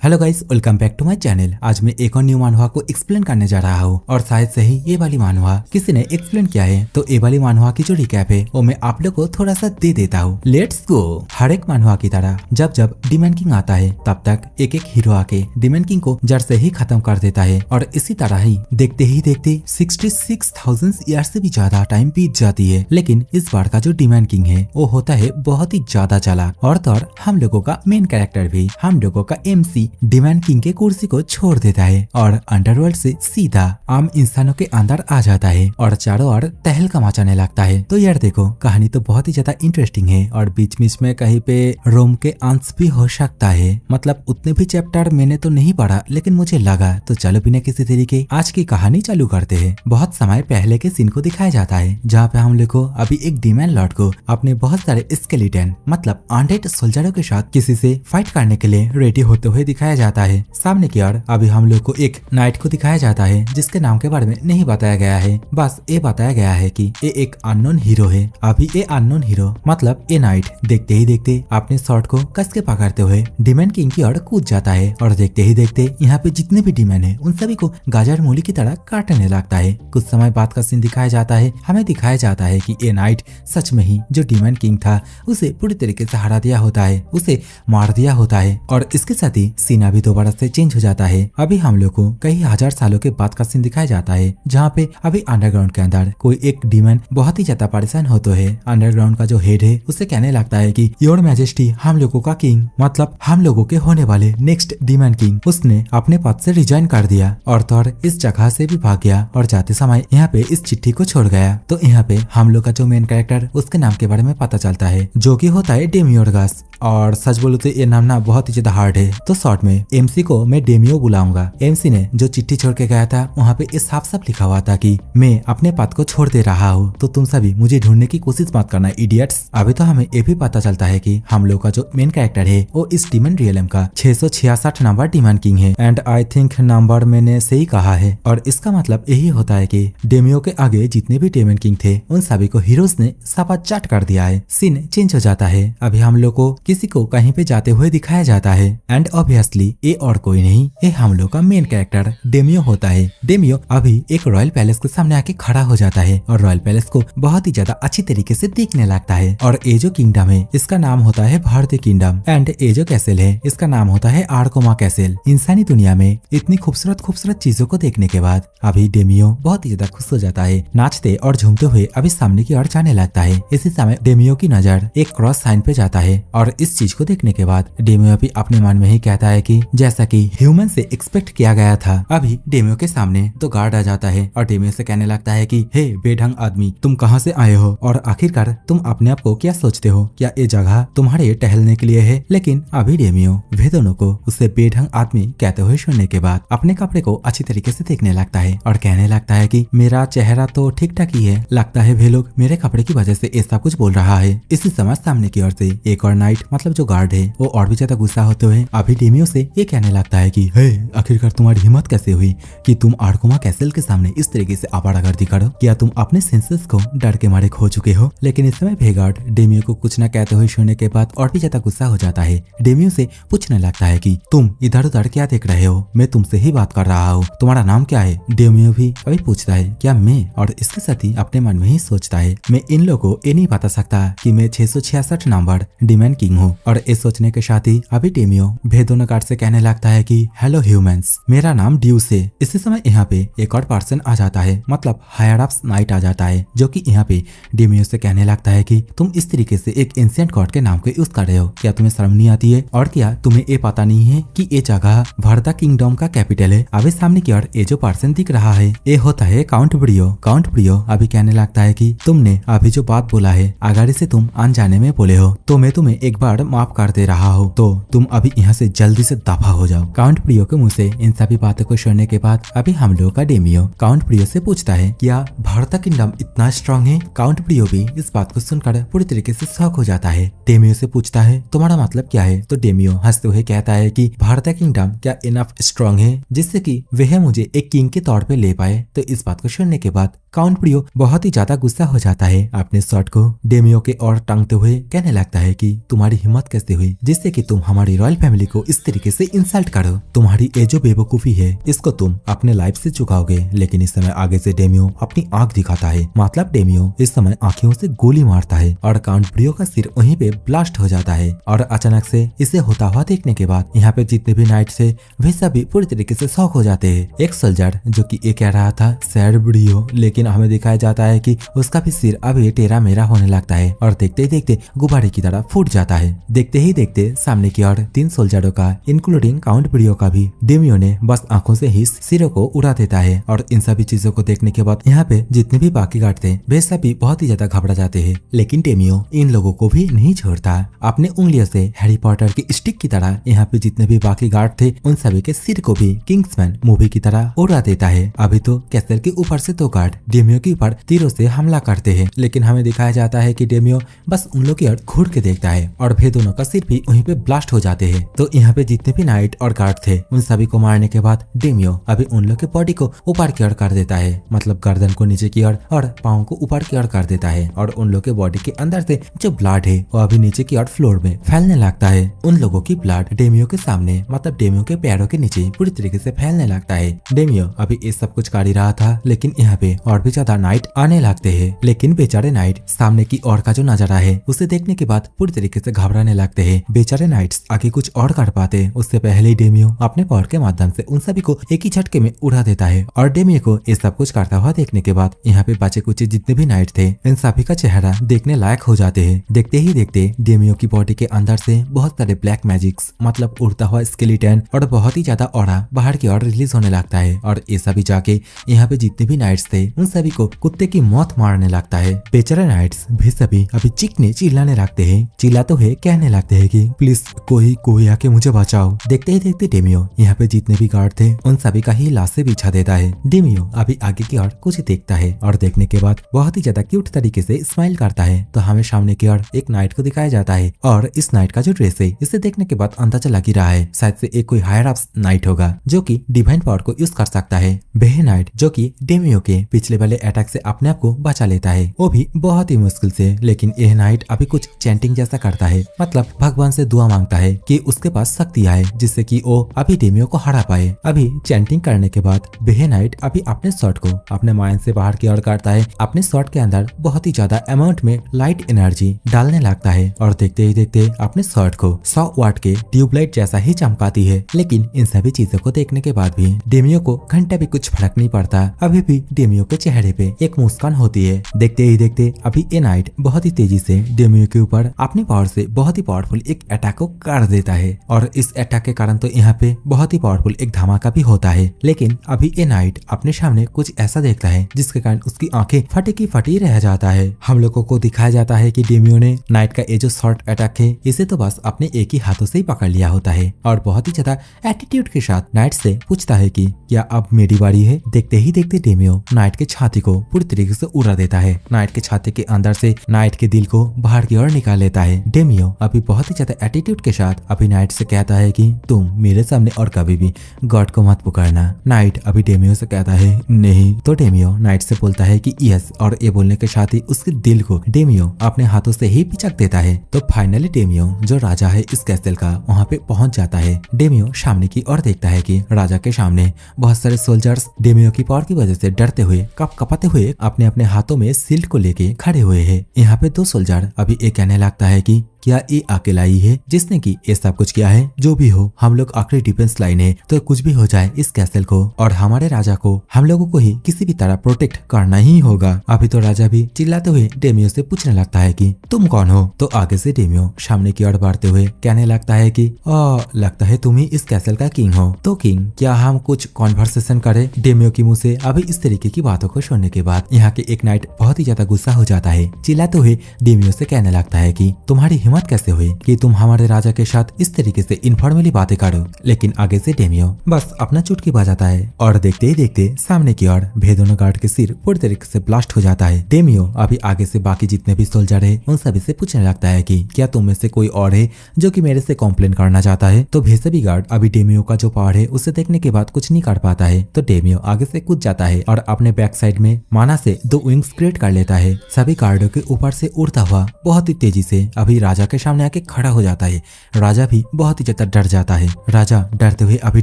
Hello guys, welcome back to my channel. आज मैं एक और न्यू मानवा को एक्सप्लेन करने जा रहा हूँ और शायद से ही ये वाली मानवा किसी ने एक्सप्लेन किया है, तो ये वाली मानवा की जो रिकैप है वो मैं आप लोग को थोड़ा सा दे देता हूँ। Let's go. हर एक मानवा की तरह जब जब डीमन किंग आता है तब तक एक हीरो आके डीमन किंग को जड़ से ही खत्म कर देता है और इसी तरह ही देखते 66,000 ईयर से भी ज्यादा टाइम बीत जाती है। लेकिन इस बार का जो डीमन किंग है वो होता है बहुत ही ज्यादा चालाक और तो और हम लोगों का मेन कैरेक्टर भी हम लोगों का MC डीमन किंग के कुर्सी को छोड़ देता है और अंडरवर्ल्ड से सीधा आम इंसानों के अंदर आ जाता है और चारों ओर तहलका मचाने लगता है। तो यार देखो, कहानी तो बहुत ही ज्यादा इंटरेस्टिंग है और बीच बीच में कहीं पे रोम के अंश भी हो सकता है। मतलब उतने भी चैप्टर मैंने तो नहीं पढ़ा लेकिन मुझे लगा। तो चलो बिना किसी तरीके आज की कहानी चालू करते हैं। बहुत समय पहले के सीन को दिखाया जाता है जहाँ पे हम लोग को अभी एक डीमन लॉर्ड को अपने बहुत सारे स्केलेटन मतलब अनडेड सोल्जरों के साथ किसी से फाइट करने के लिए रेडी होते हुए दिखाया जाता है। सामने की ओर अभी हम लोग को एक नाइट को दिखाया जाता है जिसके नाम के बारे में नहीं बताया गया है, बस ये बताया गया है कि ये एक अननोन हीरो है। अभी ये अननोन हीरो मतलब ये नाइट देखते ही देखते अपने शॉट को कस के पकड़ते हुए डीमन किंग की ओर कूद जाता है और देखते ही देखते यहाँ पे जितने भी डीमन है उन सभी को गाजर मूली की तरह काटने लगता है। कुछ समय बाद का सीन दिखाया जाता है। हमें दिखाया जाता है कि ये नाइट सच में ही जो डीमन किंग था उसे पूरी तरीके से हरा दिया होता है, उसे मार दिया होता है और इसके साथ ही सीन अभी दोबारा से चेंज हो जाता है। अभी हम लोग को कई हजार सालों के बाद का सीन दिखाया जाता है जहाँ पे अभी अंडरग्राउंड के अंदर कोई एक डीमन बहुत ही ज्यादा परेशान होते है। अंडरग्राउंड का जो हेड है उसे कहने लगता है कि योर मैजेस्टी, हम लोगों का किंग मतलब हम लोगों के होने वाले नेक्स्ट डीमन किंग उसने अपने पद से रिजाइन कर दिया और तो और इस जगह से भी भाग गया और जाते समय यहाँ पे इस चिट्ठी को छोड़ गया। तो यहाँ पे हम लोग का जो मेन कैरेक्टर उसके नाम के बारे में पता चलता है जो कि होता है डेमियोर्गस। और सच बोलो तो ये नाम ना बहुत ही ज्यादा हार्ड है, तो शॉर्ट में MC को मैं डेमियो बुलाऊंगा। MC ने जो चिट्ठी छोड़ के गया था वहाँ पे इस साफ साफ लिखा हुआ था कि मैं अपने पद को छोड़ दे रहा हूँ, तो तुम सभी मुझे ढूंढने की कोशिश मत करना इडियट्स। अभी तो हमें ये भी पता चलता है कि हम लोग का जो मेन कैरेक्टर है वो इस डीमन रियलम का 666 नंबर डीमन किंग है एंड आई थिंक नंबर मैंने सही कहा है। और इसका मतलब यही होता है कि डेमियो के आगे जितने भी डीमन किंग थे उन सभी को हीरोज ने सपा चाट कर दिया है। सीन चेंज हो जाता है। अभी हम लोग को किसी को कहीं पे जाते हुए दिखाया जाता है एंड ऑब्वियसली ये और कोई नहीं, ये हम लोग का मेन कैरेक्टर डेमियो होता है। डेमियो अभी एक रॉयल पैलेस के सामने आके खड़ा हो जाता है और रॉयल पैलेस को बहुत ही ज्यादा अच्छी तरीके से देखने लगता है। और ये जो किंगडम है इसका नाम होता है भारतीय किंगडम एंड ये जो कैसल है इसका नाम होता है आर्कोमा कैसल। इंसानी दुनिया में इतनी खूबसूरत खूबसूरत चीजों को देखने के बाद अभी डेमियो बहुत ही ज्यादा खुश हो जाता है। नाचते और झूमते हुए अभी सामने की ओर जाने लगता है। इसी समय डेमियो की नजर एक क्रॉस साइन पे जाता है और इस चीज को देखने के बाद डेमियो भी अपने मन में ही कहता है कि जैसा कि ह्यूमन से एक्सपेक्ट किया गया था। अभी डेमियो के सामने तो गार्ड आ जाता है और डेमियो से कहने लगता है कि हे बेढंग आदमी, तुम कहां से आए हो और आखिरकार तुम अपने आप को क्या सोचते हो, क्या ये जगह तुम्हारे टहलने के लिए है? लेकिन अभी डेमियो वे दोनों को उसे बेढंग आदमी कहते हुए सुनने के बाद अपने कपड़े को अच्छी तरीके से देखने लगता है और कहने लगता है कि मेरा चेहरा तो ठीक ठाक ही है, लगता है वे लोग मेरे कपड़े की वजह से ऐसा कुछ बोल रहा है। इसी समय सामने की ओर से एक और नाइट मतलब जो गार्ड है वो और भी ज्यादा गुस्सा होते हुए अभी डेमियो से ये कहने लगता है कि हे, आखिरकार तुम्हारी हिम्मत कैसे हुई कि तुम आर्कोमा कैसल के सामने इस तरीके से आवारागर्दी करो? क्या तुम अपने सेंसेस को डर के मारे खो चुके हो? लेकिन इस समय भेगार्ड डेमियो को कुछ न कहते हुए सुनने के बाद और भी ज्यादा गुस्सा हो जाता है। डेमियो से पूछने लगता है कि तुम इधर उधर क्या देख रहे हो, मैं तुमसे ही बात कर रहा हूँ, तुम्हारा नाम क्या है? डेमियो भी अभी पूछता है क्या मैं, और इसके साथ ही अपने मन में ही सोचता है मैं इन लोगों को ये नहीं बता सकता कि मैं 666 नंबर डीमन किंग हूँ। और इस सोचने के साथ ही अभी डेमियो भेदों गार्ड से कहने लगता है कि हेलो ह्यूमंस, मेरा नाम ड्यूस है। इसी समय यहाँ पे एक और पर्सन आ जाता है मतलब हायर अप्स नाइट आ जाता है जो कि यहाँ पे डेमियो से कहने लगता है कि तुम इस तरीके से एक एंशिएंट गॉड के नाम को यूज कर रहे हो, क्या तुम्हें शर्म नहीं आती है? और क्या तुम्हें ये पता नहीं है कि ये जगह भारता किंगडम का कैपिटल है? अभी सामने की ओर ये जो पर्सन दिख रहा है ये होता है काउंट ब्रियो। काउंट ब्रियो अभी कहने लगता है कि तुमने अभी जो बात बोला है अगर इसे तुम अनजाने में बोले हो तो मैं तुम्हें एक बार माफ कर दे रहा हूँ, तो तुम अभी यहाँ से जल्दी से दफा हो जाओ। काउंट प्रियो के मुंह से इन सभी बातों को सुनने के बाद अभी हम लोग का डेमियो काउंट प्रियो से पूछता है क्या भारता किंगडम इतना स्ट्रांग है? काउंट प्रियो भी इस बात को सुनकर पूरी तरीके से शॉक हो जाता है। डेमियो से पूछता है तुम्हारा मतलब क्या है? तो डेमियो हंसते हुए कहता है कि भारता किंगडम क्या इनफ स्ट्रांग है जिससे कि वह मुझे एक किंग के तौर पे ले पाए? तो इस बात को सुनने के बाद काउंट प्रियो बहुत ही ज्यादा गुस्सा हो जाता है। अपने शॉट को डेमियो के और टांगते हुए कहने लगता है कि तुम्हारी हिम्मत कैसे हुई जिससे कि तुम हमारी रॉयल फैमिली को इस तरीके से इंसल्ट करो। तुम्हारी ये जो बेवकूफी है इसको तुम अपने लाइफ से चुकाओगे। लेकिन इस समय आगे से डेमियो अपनी आंख दिखाता है। मतलब डेमियो इस समय आंखों से गोली मारता है और काउंट ब्रियो का सिर वहीं पे ब्लास्ट हो जाता है। और अचानक से इसे होता हुआ देखने के बाद यहाँ पे जितने भी नाइट्स है वे सभी पूरी तरीके से शॉक हो जाते हैं। एक सोल्जर जो कि ये कह रहा था सैड ब्रियो, लेकिन हमें दिखाया जाता है कि उसका भी सिर अभी टेढ़ा मेढ़ा होने लगता है और देखते ही देखते गुब्बारे की तरह फूट जाता है। देखते ही देखते सामने की ओर 3 सोल्जरों का इंक्लूडिंग काउंट ब्रियो का भी डेमियो ने बस आंखों से ही सिरों को उड़ा देता है। और इन सभी चीजों को देखने के बाद यहाँ पे जितने भी बाकी गार्ड थे वे सभी बहुत ही ज्यादा घबरा जाते हैं। लेकिन डेमियो इन लोगों को भी नहीं छोड़ता। अपने उंगलियों से हैरी पॉटर की स्टिक की तरह यहाँ पे जितने भी बाकी गार्ड थे उन सभी के सिर को भी किंग्समैन मूवी की तरह उड़ा देता है। अभी तो कैसल के ऊपर से 2 गार्ड डेमियो के ऊपर तीरों से हमला करते हैं, लेकिन हमें दिखाया जाता है कि डेमियो बस उन लोग की ओर घूर के देखता है और फिर दोनों का सिर भी वहीं पे ब्लास्ट हो जाते हैं। तो यहाँ पे जितने भी नाइट और गार्ड थे उन सभी को मारने के बाद डेमियो अभी उन लोग के बॉडी को ऊपर की ओर कर देता है, मतलब गर्दन को नीचे की ओर और पाँव को ऊपर की ओर कर देता है। और उन लोग के बॉडी के अंदर से जो ब्लड है वो अभी नीचे की ओर फ्लोर में फैलने लगता है। उन लोगों की ब्लड डेमियो के सामने मतलब डेमियो के पैरों के नीचे पूरी तरीके से फैलने लगता है। डेमियो अभी ये सब कुछ कर ही रहा था, लेकिन यहाँ पे और भी ज्यादा नाइट आने लगते हैं। लेकिन बेचारे नाइट सामने की ओर का जो नजारा है उसे देखने के बाद पूरी तरीके से घबराने लगते हैं। बेचारे नाइट्स आगे कुछ और कर पाते उससे पहले ही डेमियो अपने पावर के माध्यम से उन सभी को एक ही झटके में उड़ा देता है। और डेमियो को ये सब कुछ करता हुआ देखने के बाद यहाँ पे बचे कुछ जितने भी नाइट थे इन सभी का चेहरा देखने लायक हो जाते हैं। देखते ही देखते डेमियो की बॉडी के अंदर से बहुत सारे ब्लैक मैजिक्स मतलब उड़ता हुआ स्केलेटन और बहुत ही ज्यादा ऑरा बाहर की ओर रिलीज होने लगता है। और ये सभी जाके यहाँ पे जितने भी नाइट्स थे उन सभी को कुत्ते की मौत मारने लगता है। बेचारे नाइट्स भी सभी अभी चीखने चिल्लाने लगते हैं, चिल्लाते हुए कहने लगते हैं कि प्लीज कोई आके मुझे बचाओ। देखते ही देखते डेमियो यहाँ पे जितने भी गार्ड थे उन सभी का ही लाश से बिछा देता है। डेमियो अभी आगे की ओर कुछ देखता है और देखने के बाद बहुत ही ज्यादा क्यूट तरीके से स्माइल करता है। तो हमें सामने की ओर एक नाइट को दिखाया जाता है और इस नाइट का जो ड्रेस है इसे देखने के बाद अंदाजा लग ही रहा है शायद से एक कोई हायर अप नाइट होगा जो कि डिवाइन पावर को यूज कर सकता है। वह नाइट जो कि डेमियो के पिछले वाले अटैक से अपने आप को बचा लेता है, वो भी बहुत ही मुश्किल से। लेकिन यह नाइट अभी कुछ चैंटिंग जैसा करता है, मतलब भगवान से दुआ मांगता है कि उसके पास शक्ति आए जिससे कि वो अभी डेमियो को हरा पाए। अभी चैंटिंग करने के बाद वह नाइट अभी अपने शॉट को अपने माइंड से बाहर की ओर काटता है। अपने शॉट के अंदर बहुत ही ज्यादा अमाउंट में लाइट एनर्जी डालने लगता है और देखते ही देखते अपने शॉट को 100 वाट के ट्यूबलाइट जैसा ही चमकाती है। लेकिन इन सभी चीजों को देखने के बाद भी डेमियो को घंटा भी कुछ फर्क नहीं पड़ता। अभी भी डेमियो के चेहरे पे एक मुस्कान होती है। देखते ही देखते अभी ये नाइट बहुत ही तेजी से डेमियो के ऊपर अपनी पावर से बहुत ही पावरफुल एक अटैक को कर देता है और इस अटैक के कारण तो यहाँ पे बहुत ही पावरफुल एक धमाका भी होता है। लेकिन अभी ये नाइट अपने सामने कुछ ऐसा देखता है जिसके कारण उसकी आंखें फटी की फटी रह जाता है। हम लोगों को दिखाया जाता है कि डेमियो ने नाइट का ये जो शॉर्ट अटैक है इसे तो बस अपने एक ही हाथों से ही पकड़ लिया होता है और बहुत ही ज्यादा एटीट्यूड के साथ नाइट से पूछता है कि क्या अब मेरी बारी है। देखते ही देखते डेमियो नाइट के छाती को पूरी तरीके से उड़ा देता है। नाइट के छाती के अंदर से नाइट के दिल को बाहर की ओर निकाल लेता है। डेमियो अभी बहुत ही ज्यादा एटीट्यूड के साथ अभी नाइट से कहता है कि तुम मेरे सामने और कभी भी गॉड को मत पुकारना। नाइट अभी डेमियो से कहता है नहीं, तो डेमियो नाइट से बोलता है कि यस, और ये बोलने के साथ ही उसके दिल को डेमियो अपने हाथों से ही पिचक देता है। तो फाइनली डेमियो जो राजा है इस कैसल का वहाँ पे पहुंच जाता है। डेमियो सामने की ओर देखता है कि राजा के सामने बहुत सारे सोल्जर्स डेमियो की पावर की वजह से डरते हुए कपाते हुए अपने अपने हाथों में शील्ड को लेके खड़े हुए हैं। यहाँ पे 2 सोल्जर अभी ये कहने लगता है कि क्या ये अकेला ही है जिसने की ये सब कुछ किया है। जो भी हो हम लोग आखिरी डिफेंस लाइन है, तो कुछ भी हो जाए इस कैसल को और हमारे राजा को हम लोगों को ही किसी भी तरह प्रोटेक्ट करना ही होगा। अभी तो राजा भी चिल्लाते हुए डेमियो से पूछने लगता है कि तुम कौन हो। तो आगे से डेमियो सामने की ओर बढ़ते हुए कहने लगता है कि लगता है तुम ही इस कैसल का किंग हो। तो किंग क्या हम कुछ कॉन्वर्सेशन करें। डेमियो की मुंह से अभी इस तरीके की बातों को सुनने के बाद यहाँ के एक नाइट बहुत ही ज्यादा गुस्सा हो जाता है। चिल्लाते हुए डेमियो से कहने लगता है कि तुम्हारी हिम्मत कैसे हुई कि तुम हमारे राजा के साथ इस तरीके से इनफॉर्मली बातें करो। लेकिन आगे से डेमियो बस अपना चुटकी बजाता है और देखते ही देखते सामने की ओर भेदोनो गार्ड के सिर पूरी तरीके से ब्लास्ट हो जाता है। डेमियो अभी आगे से बाकी जितने भी सोल्जर है उन सभी से पूछने लगता है कि क्या तुम में से कोई और है जो कि मेरे से कॉम्प्लेन करना चाहता है। तो भेसबी गार्ड अभी डेमियो का जो पावर है उसे देखने के बाद कुछ नहीं कर पाता है। तो डेमियो आगे से कूद जाता है और अपने बैक साइड में माना से 2 विंग्स क्रिएट कर लेता है। सभी गार्डों के ऊपर से उड़ता हुआ बहुत ही तेजी से अभी राजा राजा के सामने आके खड़ा हो जाता है। राजा भी बहुत ही ज्यादा डर जाता है। राजा डरते हुए अभी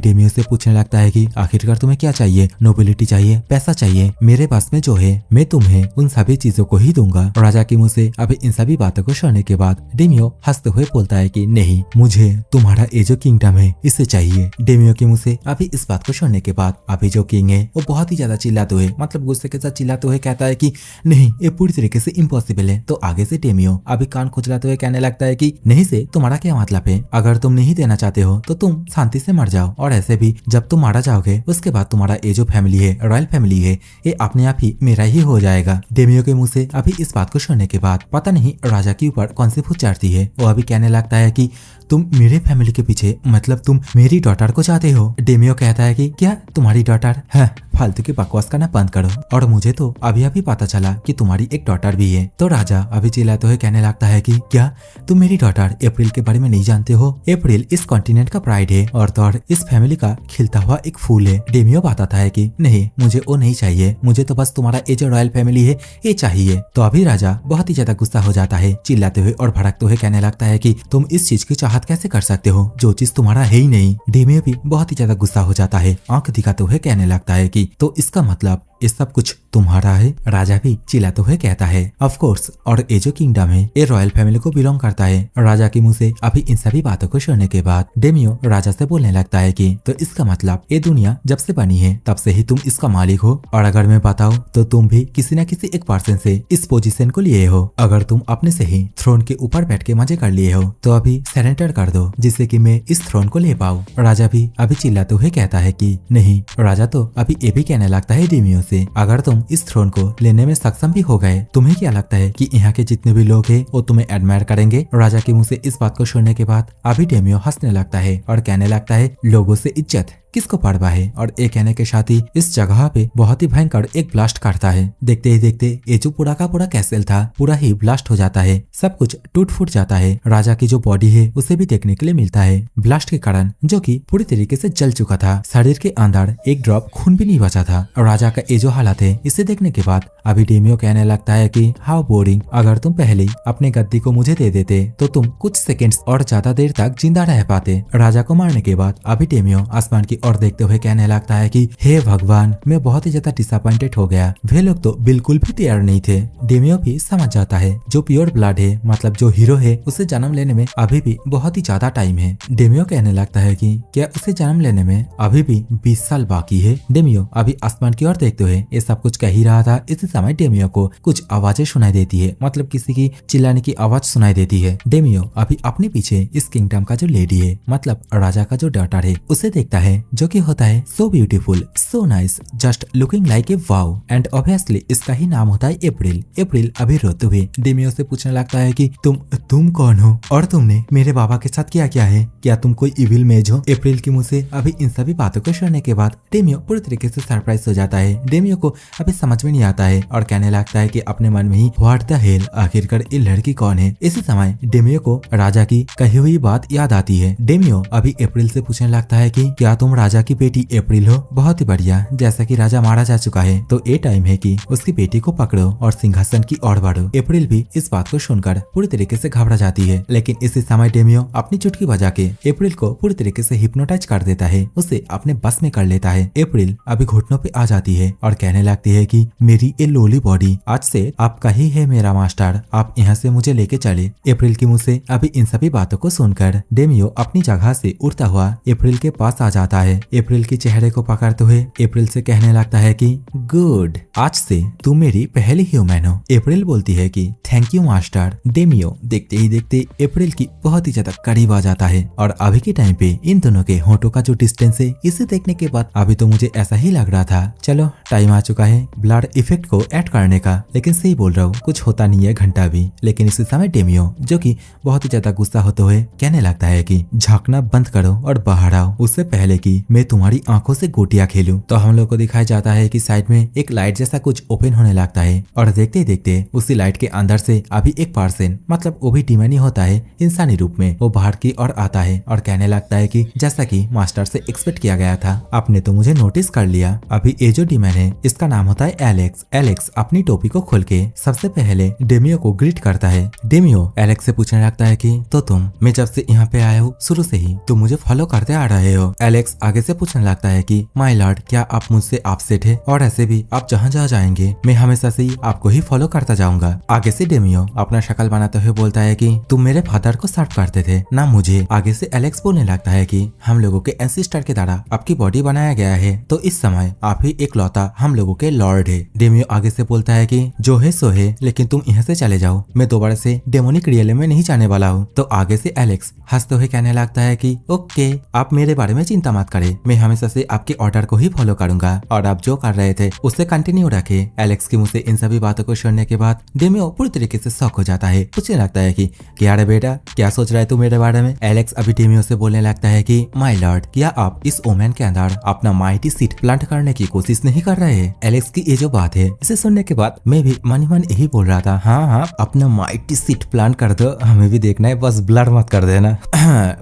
डेमियो से पूछने लगता है कि आखिरकार तुम्हें क्या चाहिए, नोबिलिटी चाहिए, पैसा चाहिए? मेरे पास में जो है मैं तुम्हें उन सभी चीजों को ही दूंगा। राजा के मुंह से अभी इन सभी बातों को सुनने के बाद डेमियो हंसते हुए बोलता है कि नहीं, मुझे तुम्हारा ये जो किंगडम है इसे चाहिए। डेमियो के मुंह से अभी इस बात को सुनने के बाद अभी जो किंग है वो बहुत ही ज्यादा चिल्लाते हुए, मतलब गुस्से के साथ चिल्लाते हुए कहता है कि नहीं, ये पूरी तरीके से इम्पॉसिबल है। तो आगे से डेमियो अभी कान खुजलाते हुए कहने लगता है कि नहीं से तुम्हारा क्या मतलब है? अगर तुम नहीं देना चाहते हो तो तुम शांति से मर जाओ, और ऐसे भी जब तुम मारा जाओगे उसके बाद तुम्हारा ये जो फैमिली है, रॉयल फैमिली है, ये अपने आप ही मेरा ही हो जाएगा। डेमियो के मुंह से अभी इस बात को सुनने के बाद पता नहीं राजा के ऊपर कौन सी भूत चढ़ती है। वो अभी कहने लगता है कि तुम मेरे फैमिली के पीछे, मतलब तुम मेरी डॉटर को चाहते हो? डेमियो कहता है कि क्या तुम्हारी डॉटर है? फालतू की बकवास करना बंद करो, और मुझे तो अभी अभी पता चला कि तुम्हारी एक डॉटर भी है। तो राजा अभी चिल्लाते हुए कहने लगता है कि क्या तुम मेरी डॉटर एप्रिल के बारे में नहीं जानते हो? एप्रिल इस कॉन्टिनेंट का प्राइड है और तौर इस फैमिली का खिलता हुआ एक फूल है। डेमियो बताता है कि नहीं, मुझे वो नहीं चाहिए, मुझे तो बस तुम्हारा ये जो रॉयल फैमिली है ये चाहिए। तो अभी राजा बहुत ही ज्यादा गुस्सा हो जाता है, चिल्लाते हुए और भड़कते हुए कहने लगता है कि तुम इस चीज की चाहत कैसे कर सकते हो जो चीज तुम्हारा है ही नहीं। डेमियो भी बहुत ही ज्यादा गुस्सा हो जाता है, आंख दिखाते हुए कहने लगता है कि तो इसका मतलब ये सब कुछ तुम्हारा है? राजा भी चिल्लाते हुए कहता है ऑफ कोर्स, और ये जो किंगडम है ये रॉयल फैमिली को बिलोंग करता है। राजा के मुंह से अभी इन सभी बातों को सुनने के बाद डेमियो राजा से बोलने लगता है कि तो इसका मतलब ये दुनिया जब से बनी है तब से ही तुम इसका मालिक हो, और अगर मैं बताऊं तो तुम भी किसी न किसी एक पर्सन से इस पोजीशन को लिए हो। अगर तुम अपने से ही थ्रोन के ऊपर बैठ के मजे कर लिए हो तो अभी सरेंडर कर दो, जिससे कि मैं इस थ्रोन को ले पाऊं। राजा भी अभी चिल्लाते हुए कहता है कि नहीं। राजा तो अभी ये भी कहने लगता है डेमियो से अगर तुम इस थ्रोन को लेने में सक्षम भी हो गए, तुम्हें क्या लगता है कि यहाँ के जितने भी लोग हैं वो तुम्हें एडमायर करेंगे? राजा के मुंह से इस बात को सुनने के बाद अभी डेमियो हंसने लगता है और कहने लगता है लोगों से इज्जत किसको परवाह है? और ये कहने के साथ ही इस जगह पे बहुत ही भयंकर एक ब्लास्ट करता है। देखते ही देखते ये जो पूरा का पूरा कैसल था पूरा ही ब्लास्ट हो जाता है, सब कुछ टूट फूट जाता है। राजा की जो बॉडी है उसे भी देखने के लिए मिलता है ब्लास्ट के कारण, जो कि पूरी तरीके से जल चुका था। शरीर के अंदर एक ड्रॉप खून भी नहीं बचा था। राजा का ये जो हालत है इसे देखने के बाद अभी डेमियो कहने लगता है कि हाउ बोरिंग, अगर तुम पहले अपने गद्दी को मुझे दे देते तो तुम कुछ सेकेंड्स और ज्यादा देर तक जिंदा रह पाते। राजा को मारने के बाद अभी डेमियो आसमान की और देखते हुए कहने लगता है कि हे भगवान, मैं बहुत ही ज्यादा डिसअपॉइंटेड हो गया। वे लोग तो बिल्कुल भी तैयार नहीं थे। डेमियो भी समझ जाता है जो प्योर ब्लड है, मतलब जो हीरो है, उसे जन्म लेने में अभी भी बहुत ही ज्यादा टाइम है। डेमियो कहने लगता है कि क्या उसे जन्म लेने में अभी भी 20 साल बाकी है। डेमियो अभी आसमान की ओर देखते हुए ये सब कुछ कह ही रहा था, इसी समय डेमियो को कुछ आवाजें सुनाई देती है, मतलब किसी की चिल्लाने की आवाज सुनाई देती है। डेमियो अभी अपने पीछे इस किंगडम का जो लेडी है, मतलब राजा का जो डॉटर है, उसे देखता है, जो कि होता है so beautiful, so nice, just looking like a wow, and obviously इसका ही नाम होता है एप्रिल। एप्रिल अभी रोते हुए डेमियो से पूछने लगता है कि तुम कौन हो और तुमने मेरे बाबा के साथ किया क्या है? क्या तुम कोई इविल मेज हो? एप्रिल के मुंह से अभी इन सभी बातों को सुनने के बाद डेमियो पूरी तरीके से सरप्राइज हो जाता है। डेमियो को अभी समझ में नहीं आता है और कहने लगता है कि अपने मन में ही व्हाट द हेल, आखिरकार ये लड़की कौन है? इसी समय डेमियो को राजा की कही हुई बात याद आती है। डेमियो अभी एप्रिल से पूछने लगता है कि क्या तुम राजा की बेटी एप्रिल हो? बहुत ही बढ़िया, जैसा कि राजा मारा जा चुका है तो ये टाइम है कि उसकी बेटी को पकड़ो और सिंहासन की ओर बढ़ो। एप्रिल भी इस बात को सुनकर पूरी तरीके से घबरा जाती है, लेकिन इसी समय डेमियो अपनी चुटकी बजा के एप्रिल को पूरी तरीके से हिप्नोटाइज कर देता है, उसे अपने बस में कर लेता है। एप्रिल अभी घुटनों पे आ जाती है और कहने लगती है कि मेरी ये लोली बॉडी आज से आपका ही है मेरा मास्टर, आप यहाँ से मुझे लेके चले। एप्रिल के मुंह से अभी इन सभी बातों को सुनकर डेमियो अपनी जगह से उड़ता हुआ एप्रिल के पास आ जाता है। एप्रिल के चेहरे को पकड़ते हुए एप्रिल से कहने लगता है कि गुड, आज से तुम मेरी पहली ह्यूमन हो। एप्रिल बोलती है कि थैंक यू मास्टर। डेमियो देखते ही देखते एप्रिल की बहुत ही ज्यादा करीब आ जाता है और अभी के टाइम पे इन दोनों के होठों का जो डिस्टेंस है, इसे देखने के बाद अभी तो मुझे ऐसा ही लग रहा था चलो टाइम आ चुका है ब्लड इफेक्ट को ऐड करने का, लेकिन सही बोल रहा हूँ, कुछ होता नहीं है घंटा भी। लेकिन इसी समय डेमियो जो कि बहुत ही ज्यादा गुस्सा होते हुए कहने लगता है कि झांकना बंद करो और बाहर आओ, उससे पहले कि मैं तुम्हारी आंखों से गोटियां खेलूं। तो हम लोग को दिखाया जाता है कि साइड में एक लाइट जैसा कुछ ओपन होने लगता है और देखते ही देखते उसी लाइट के अंदर से अभी एक पर्सन, मतलब वो भी डीमन ही होता है इंसानी रूप में, वो बाहर की ओर आता है और कहने लगता है कि जैसा कि मास्टर से एक्सपेक्ट किया गया था, आपने तो मुझे नोटिस कर लिया। अभी ये जो डीमन है है। इसका नाम होता है एलेक्स। एलेक्स अपनी टोपी को खोल के सबसे पहले डेमियो को ग्रीट करता है। डेमियो एलेक्स से पूछने लगता है कि तो तुम, मैं जब से यहाँ पे आया हूँ शुरू से ही तुम मुझे फॉलो करते आ रहे हो। एलेक्स आगे से पूछने लगता है कि माय लॉर्ड, क्या आप मुझसे अपसेट है? और ऐसे भी आप जहाँ जहाँ जाएंगे मैं हमेशा से ही आपको ही फॉलो करता जाऊंगा। आगे से डेमियो अपना शक्ल बनाते हुए बोलता है कि तुम मेरे फादर को सर्व करते थे ना मुझे। आगे से एलेक्स बोलने लगता है कि हम लोगों के एंसेस्टर के द्वारा आपकी बॉडी बनाया गया है, तो इस समय आप ही इकलौता हम लोगों के लॉर्ड है। डेमियो आगे से बोलता है कि जो है सो है, लेकिन तुम यहाँ से चले जाओ, मैं दोबारा से डेमोनिक रियल में नहीं जाने वाला हूँ। तो आगे से एलेक्स हंसते हुए कहने लगता है कि ओके, आप मेरे बारे में चिंता मत करें, मैं हमेशा से आपके ऑर्डर को ही फॉलो करूंगा और आप जो कर रहे थे उससे कंटिन्यू रखे। एलेक्स की मुंह से इन सभी बातों को सुनने के बाद डेमियो पूरी तरीके से शॉक हो जाता है। पूछने लगता है कि क्या रे बेटा, क्या सोच रहा है तू मेरे बारे में? एलेक्स अभी डेमियो से बोलने लगता है कि माय लॉर्ड, क्या आप इस ओमेन के अंदर अपना माइटी सीट प्लांट करने की कोशिश नहीं कर रहे हैं? एलेक्स की ये जो बात है इसे सुनने के बाद मैं भी मन ही मन यही बोल रहा था, हाँ अपना माइटी सीट प्लांट कर दो, हमें भी देखना है, बस ब्लर मत कर देना।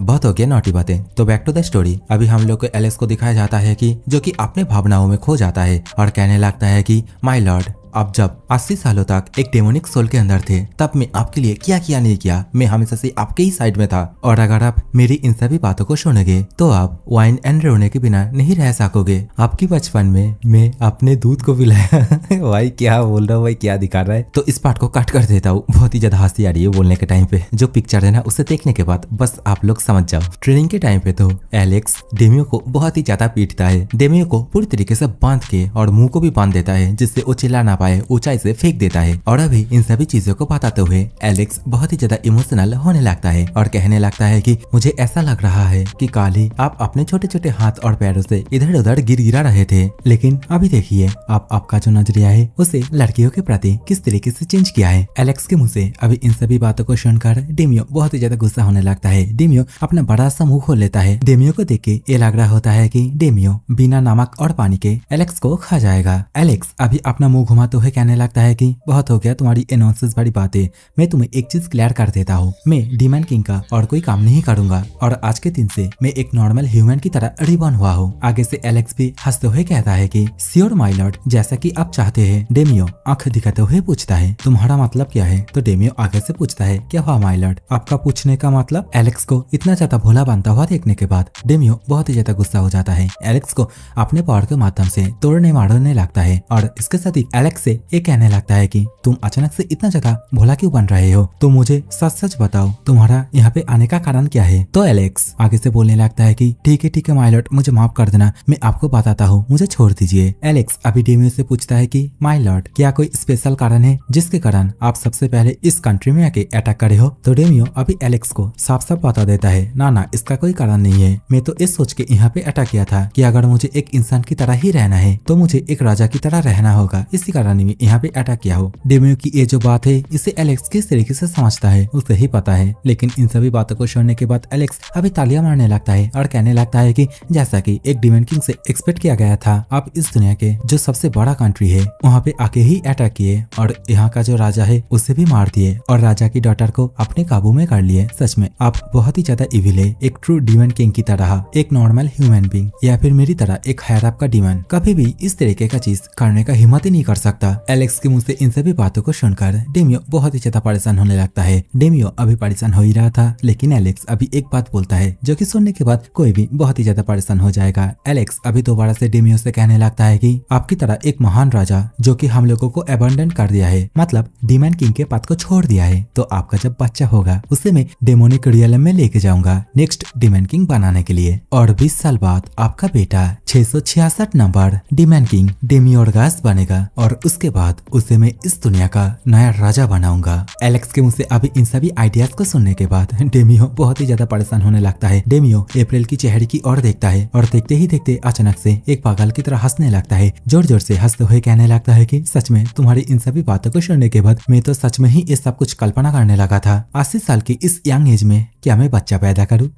बहुत हो गया नॉटी बातें। तो बैक टू द स्टोरी। अभी हम लोग को एलेक्स को दिखाया जाता है कि जो कि अपने भावनाओं में खो जाता है और कहने लगता है कि माय लॉर्ड, आप जब 80 सालों तक एक डेमोनिक सोल के अंदर थे तब मैं आपके लिए क्या किया नहीं किया, मैं हमेशा से आपके ही साइड में था। और अगर आप मेरी इन सभी बातों को सुनोगे तो आप वाइन एंड रोने के बिना नहीं रह सकोगे। आपकी बचपन में मैं अपने दूध को पिलाया। भाई क्या बोल रहा हूँ, भाई क्या दिखा रहा है। तो इस पार्ट को कट कर देता हूँ, बहुत ही ज्यादा हंसी आ रही है बोलने के टाइम पे। जो पिक्चर है ना उसे देखने के बाद बस आप लोग समझ जाओ। ट्रेनिंग के टाइम पे तो एलेक्स डेमियो को बहुत ही ज्यादा पीटता है, डेमियो को पूरी तरीके से बांध के और मुंह को भी बांध देता है जिससे वो चिल्ला ना पाए, ऊंचाई से फेंक देता है। और अभी इन सभी चीजों को बताते हुए एलेक्स बहुत ही ज्यादा इमोशनल होने लगता है और कहने लगता है कि मुझे ऐसा लग रहा है कि काल ही आप अपने छोटे छोटे हाथ और पैरों से इधर उधर गिरा रहे थे, लेकिन अभी देखिए आप आपका जो नजरिया है उसे लड़कियों के प्रति किस तरीके से चेंज किया है। एलेक्स के मुंह से अभी इन सभी बातों को सुनकर डेमियो बहुत ही ज्यादा गुस्सा होने लगता है। डेमियो अपना बड़ा सा मुंह खोल लेता है। डेमियो को देख के ये लग रहा होता है कि डेमियो बिना नमक और पानी के एलेक्स को खा जाएगा। एलेक्स अभी अपना मुंह घुमाते हुए कहने लगता है कि बहुत हो गया तुम्हारी एनॉन्सेस भरी बातें, मैं तुम्हें एक चीज क्लियर कर देता हूँ, मैं डीमन किंग का और कोई काम नहीं करूंगा और आज के दिन से मैं एक नॉर्मल ह्यूमन की तरह रिबॉर्न हुआ हूँ। आगे से एलेक्स भी हंसते हुए कहता है कि श्योर माय लॉर्ड, जैसा कि आप चाहते हैं। डेमियो आंख दिखाते हुए पूछता है तुम्हारा मतलब क्या है? तो डेमियो आगे से पूछता है क्या हुआ माय लॉर्ड, आपका पूछने का मतलब? एलेक्स को इतना ज्यादा भोला बनता हुआ देखने के बाद डेमियो बहुत ही ज्यादा गुस्सा हो जाता है। एलेक्स को अपने पावर के माध्यम से तोड़ने मारने लगता है और इसके साथ ही एलेक्स से ये कहने लगता है कि तुम अचानक से इतना ज्यादा भोला क्यों बन रहे हो, तो मुझे सच सच बताओ तुम्हारा यहाँ पे आने का कारण क्या है? तो एलेक्स आगे से बोलने लगता है कि ठीक है माय लॉर्ड, मुझे माफ कर देना, मैं आपको बताता हूँ, मुझे छोड़ दीजिए। एलेक्स अभी डेमियो से पूछता है कि माय लॉर्ड, क्या कोई स्पेशल कारण है जिसके कारण आप सबसे पहले इस कंट्री में आके अटैक करे हो? तो डेमियो अभी एलेक्स को साफ साफ बता देता है ना इसका कोई कारण नहीं है, मैं तो इस सोच के यहाँ पे अटैक किया था कि अगर मुझे एक इंसान की तरह ही रहना है तो मुझे एक राजा की तरह रहना होगा, इसी कारण मैं यहाँ पे अटैक किया हो। डेमियो की ये जो बात है इसे एलेक्स किस तरीके से समझता है उसे ही पता है, लेकिन इन सभी बातों को सुनने के बाद एलेक्स अभी तालियां मारने लगता है और कहने लगता है कि जैसा कि एक डीमन किंग से एक्सपेक्ट किया गया था, आप इस दुनिया के जो सबसे बड़ा कंट्री है वहाँ पे आके ही अटैक किए और यहाँ का जो राजा है उसे भी मार दिए और राजा की डॉटर को अपने काबू में कर लिए। सच में आप बहुत ही ज्यादा इविल है, एक ट्रू डीमन किंग की तरह एक नॉर्मल ह्यूमन बीइंग या फिर मेरी तरह एक हायर अप का डीमन कभी भी इस तरीके का चीज करने का हिम्मत ही नहीं कर सकता। एलेक्स के मुंह से इन सभी बातों को सुनकर डेमियो बहुत ही ज्यादा परेशान होने लगता है। डेमियो अभी परेशान हो ही रहा था, लेकिन एलेक्स अभी एक बात बोलता है जो कि सुनने के बाद कोई भी बहुत ही ज्यादा परेशान हो जाएगा। एलेक्स अभी दोबारा से डेमियो से कहने लगता है कि आपकी तरह एक महान राजा जो कि हम लोगों को अबंडन कर दिया है, मतलब डीमन किंग के पद को छोड़ दिया है, तो आपका जब बच्चा होगा उसे मैं डेमोनिक रियलम में लेके जाऊंगा नेक्स्ट डीमन किंग बनाने के लिए, और 20 साल बाद आपका बेटा 666 नंबर डीमन किंग डेमियोर्गास बनेगा और उसके बाद उसे मैं इस दुनिया का नया राजा बनाऊंगा। एलेक्स के मुंह से अभी इन सभी आइडियाज को सुनने के बाद डेमियो बहुत ही ज्यादा परेशान होने लगता है। डेमियो अप्रैल की चेहरे की ओर देखता है और देखते ही देखते अचानक से एक पागल की तरह हंसने लगता है, जोर जोर से हंसते हुए कहने लगता है कि सच में तुम्हारी इन सभी बातों को सुनने के बाद मैं तो सच में ही ये सब कुछ कल्पना करने लगा था। 80 साल की इस यंग एज में क्या मैं बच्चा पैदा करूं?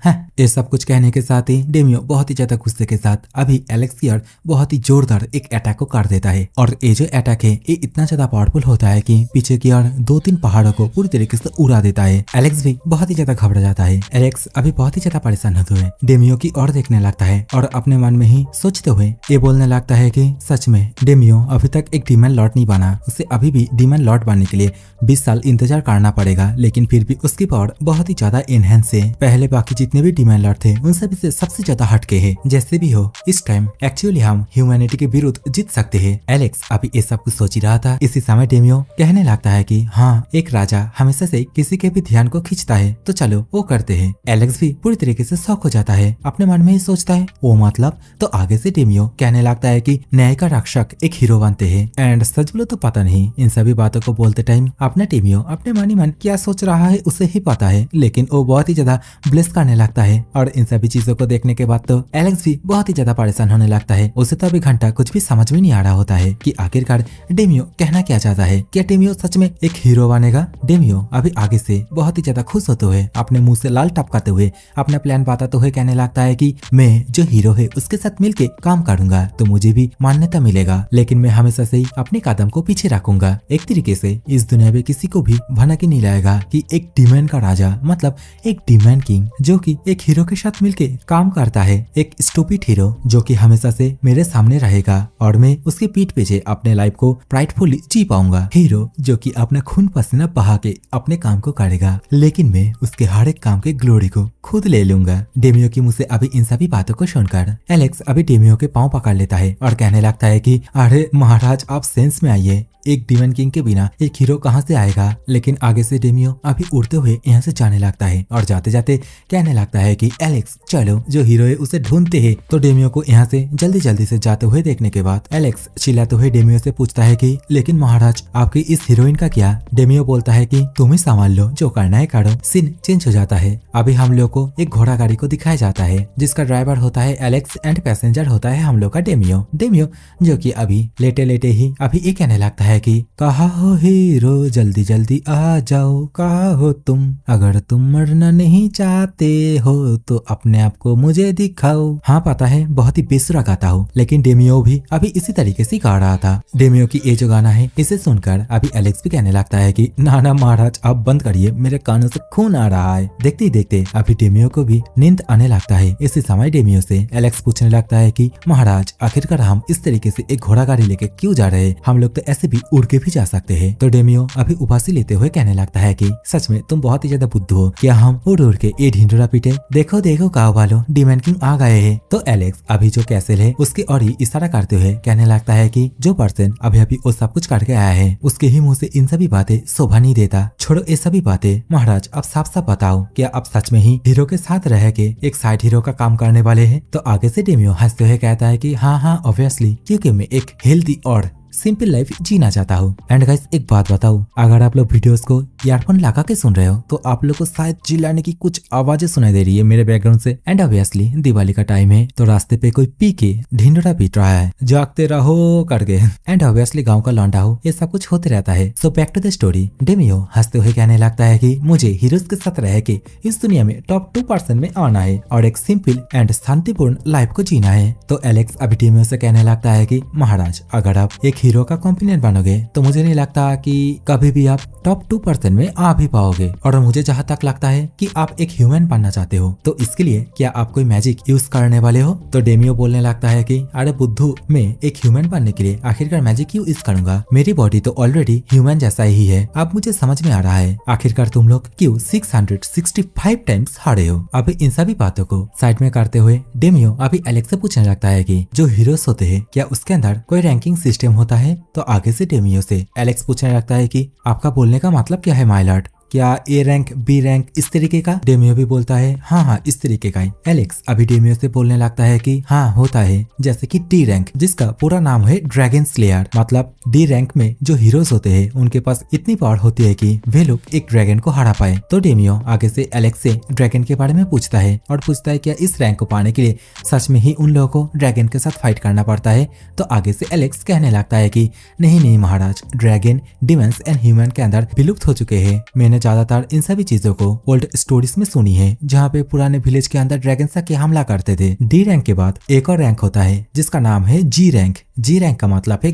ये सब कुछ कहने के साथ ही डेमियो बहुत ही ज्यादा गुस्से के साथ अभी एलेक्स की ओर बहुत ही जोरदार एक अटैक को कर देता है और ये जो अटैक अटैक है ये इतना ज्यादा पावरफुल होता है कि पीछे की ओर 2-3 पहाड़ों को पूरी तरीके से उड़ा देता है। एलेक्स भी बहुत ही ज्यादा घबरा जाता है। एलेक्स अभी बहुत ही ज्यादा परेशान होते हुए डेमियो की ओर देखने लगता है और अपने मन में ही सोचते हुए ये बोलने लगता है कि सच में डेमियो अभी तक एक डीमन लॉर्ड नहीं बना, उसे अभी भी डीमन लॉर्ड बनने के लिए 20 साल इंतजार करना पड़ेगा, लेकिन फिर भी उसकी पावर बहुत ही ज्यादा एनहेंस है। पहले बाकी जितने भी डीमन लॉर्ड थे उन सभी से सबसे ज्यादा हटके है। जैसे भी हो इस टाइम एक्चुअली हम ह्यूमैनिटी के विरुद्ध जीत सकते हैं। एलेक्स अभी ये सब कुछ सोच ही रहा था। इसी समय डेमियो कहने लगता है कि हाँ, एक राजा हमेशा से किसी के भी ध्यान को खींचता है, तो चलो वो करते हैं। एलेक्स भी पूरी तरीके से शॉक हो जाता है, अपने मन में ही सोचता है वो मतलब। तो आगे से डेमियो कहने लगता है कि न्याय का रक्षक एक हीरो बनते हैं। एंड सच बोलो तो पता नहीं इन सभी बातों को बोलते टाइम अपना डेमियो अपने मन ही मन क्या सोच रहा है उसे ही पता है, लेकिन वो बहुत ही ज्यादा ब्लेस करने लगता है। और इन सभी चीजों को देखने के बाद तो एलेक्स भी बहुत ही ज्यादा परेशान होने लगता है। उसे तो अभी घंटा कुछ भी समझ में नहीं आ रहा होता है कि आखिरकार डेमियो कहना क्या चाहता है। क्या डेमियो सच में एक हीरो बनेगा? डेमियो अभी आगे से बहुत ही ज्यादा खुश होते हुए अपने मुंह से लाल टपकाते हुए अपना प्लान बताते हुए कहने लगता है कि मैं जो हीरो है उसके साथ मिलके काम करूंगा तो मुझे भी मान्यता मिलेगा, लेकिन मैं हमेशा से ही अपने कदम को पीछे रखूंगा। एक तरीके से इस दुनिया में किसी को भी भनक ही नहीं लाएगा कि एक डीमन का राजा मतलब एक डीमन किंग जो कि एक हीरो के साथ मिलके काम करता है, एक स्टूपिड हीरो जो कि हमेशा से मेरे सामने रहेगा और मैं उसकी पीठ पीछे अपने लाइफ को प्राइडफुली जी पाऊंगा। हीरो जो कि अपना खून पसीना बहा के अपने काम को करेगा, लेकिन मैं उसके हर एक काम के ग्लोरी को खुद ले लूंगा। डेमियो की मुझसे अभी इन सभी बातों को सुनकर एलेक्स अभी डेमियो के पांव पकड़ लेता है और कहने लगता है कि अरे महाराज आप सेंस में आइए, एक डीमन किंग के बिना एक हीरो कहां से आएगा। लेकिन आगे से डेमियो अभी उड़ते हुए यहाँ से जाने लगता है और जाते जाते कहने लगता है कि एलेक्स चलो जो हीरो है उसे ढूंढते हैं। तो डेमियो को यहाँ से जल्दी जल्दी से जाते हुए देखने के बाद एलेक्स चिल्लाते हुए डेमियो से पूछता है कि लेकिन महाराज आपकी इस हीरोइन का क्या? डेमियो बोलता है कि तुम ही संभाल लो, जो करना है करो। सीन चेंज हो जाता है। अभी हम लोग को एक घोड़ा गाड़ी को दिखाया जाता है जिसका ड्राइवर होता है एलेक्स एंड पैसेंजर होता है हम लोग का डेमियो। डेमियो जो कि अभी लेटे लेटे ही अभी ये कहने लगता है कि कहा हो हीरो जल्दी जल्दी आ जाओ, कहा हो तुम अगर तुम मरना नहीं चाहते हो तो अपने आप को मुझे दिखाओ। हाँ पता है बहुत ही बेसुरा गाता हूँ, लेकिन डेमियो भी अभी इसी तरीके से गा रहा था। डेमियो की ये जो गाना है इसे सुनकर अभी एलेक्स भी कहने लगता है कि ना महाराज आप बंद करिए, मेरे कानों से खून आ रहा है। देखते ही देखते अभी डेमियो को भी नींद आने लगता है। इसी समय डेमियो से एलेक्स पूछने लगता है कि महाराज आखिरकार हम इस तरीके से एक घोड़ा गाड़ी लेके क्यों जा रहे हैं? हम लोग तो ऐसे भी उड़ के भी जा सकते हैं। तो डेमियो अभी उबासी लेते हुए कहने लगता है कि सच में तुम बहुत ही ज्यादा बुद्धू हो, क्या हम उड़ उड़ के ये ढिंडोरा पीटे? देखो देखो गाँव वालों डीमन किंग आ गए हैं। तो एलेक्स अभी जो कैसल है उसकी ओर ही इशारा करते हुए कहने लगता है कि जो पर्सन अभी अभी वो सब कुछ करके आया है उसके ही मुंह से इन सभी बातें शोभा नहीं देता। छोड़ो ये सभी बातें, महाराज अब साफ साफ बताओ क्या आप सच में ही हीरो के साथ रह के एक साइड हीरो का काम करने वाले हैं? तो आगे से डेमियो हंसते हुए कहता है कि हाँ ऑब्वियसली, क्योंकि मैं एक हेल्दी और सिंपल लाइफ जीना चाहता हूँ। एंड गाइस एक बात बताऊं, अगर आप लोग वीडियोस को ईयरफोन लगा के सुन रहे हो तो आप लोग को शायद चिल्लाने की कुछ आवाजें सुनाई दे रही है मेरे बैकग्राउंड से। एंड ऑब्वियसली दिवाली का टाइम है तो रास्ते पे कोई पी के ढिंडोरा पीट रहा है, जागते रहो करके। एंड ऑब्वियसली गाँव का लौंडा हो, ये सब कुछ होते रहता है। So back to the story. Demio हंसते हुए कहने लगता है कि मुझे हीरोज के साथ रह के इस दुनिया में टॉप 2% में आना है और एक सिंपल एंड शांतिपूर्ण लाइफ को जीना है। तो एलेक्स अभी डेमियो से कहने लगता है कि महाराज अगर आप एक हीरो का कॉम्पिनियन बनोगे तो मुझे नहीं लगता कि कभी भी आप टॉप 2% में आ भी पाओगे। और मुझे जहाँ तक लगता है कि आप एक ह्यूमन बनना चाहते हो, तो इसके लिए क्या आप कोई मैजिक यूज करने वाले हो? तो डेमियो बोलने लगता है कि अरे बुद्धू, मैं एक ह्यूमन बनने के लिए आखिरकार मैजिक क्यों यूज करूंगा? मेरी बॉडी तो ऑलरेडी ह्यूमन जैसा ही है। अब मुझे समझ में आ रहा है आखिरकार तुम लोग क्यों 665 टाइम्स हारे हो। अभी इन सभी बातों को साइड में करते हुए डेमियो अभी एलेक्स से पूछने लगता है कि जो हीरोज होते हैं क्या उसके अंदर कोई रैंकिंग सिस्टम होता है? तो आगे से डेमियो से एलेक्स पूछने लगता है कि आपका बोलने का मतलब क्या है माय लॉर्ड? क्या ए रैंक बी रैंक इस तरीके का? डेमियो भी बोलता है हाँ इस तरीके का ही। एलेक्स अभी डेमियो से बोलने लगता है कि हाँ होता है, जैसे कि डी रैंक जिसका पूरा नाम है ड्रैगन स्लेयर। मतलब डी रैंक में जो हीरोज होते हैं उनके पास इतनी पावर होती है कि वे लोग एक ड्रैगन को हरा पाए। तो डेमियो आगे से एलेक्स से ड्रैगन के बारे में पूछता है और पूछता है क्या इस रैंक को पाने के लिए सच में ही उन लोगों को ड्रैगन के साथ फाइट करना पड़ता है? तो आगे से एलेक्स कहने लगता है कि नहीं महाराज, ड्रैगन डिमंस एंड ह्यूमन के अंदर विलुप्त हो चुके हैं। मैंने ज्यादातर इन सभी चीजों को ओल्ड स्टोरीज में सुनी है, जहाँ पे पुराने विलेज के अंदर ड्रैगन्स आके हमला करते थे। डी रैंक के बाद एक और रैंक होता है जिसका नाम है जी रैंक। जी रैंक का मतलब है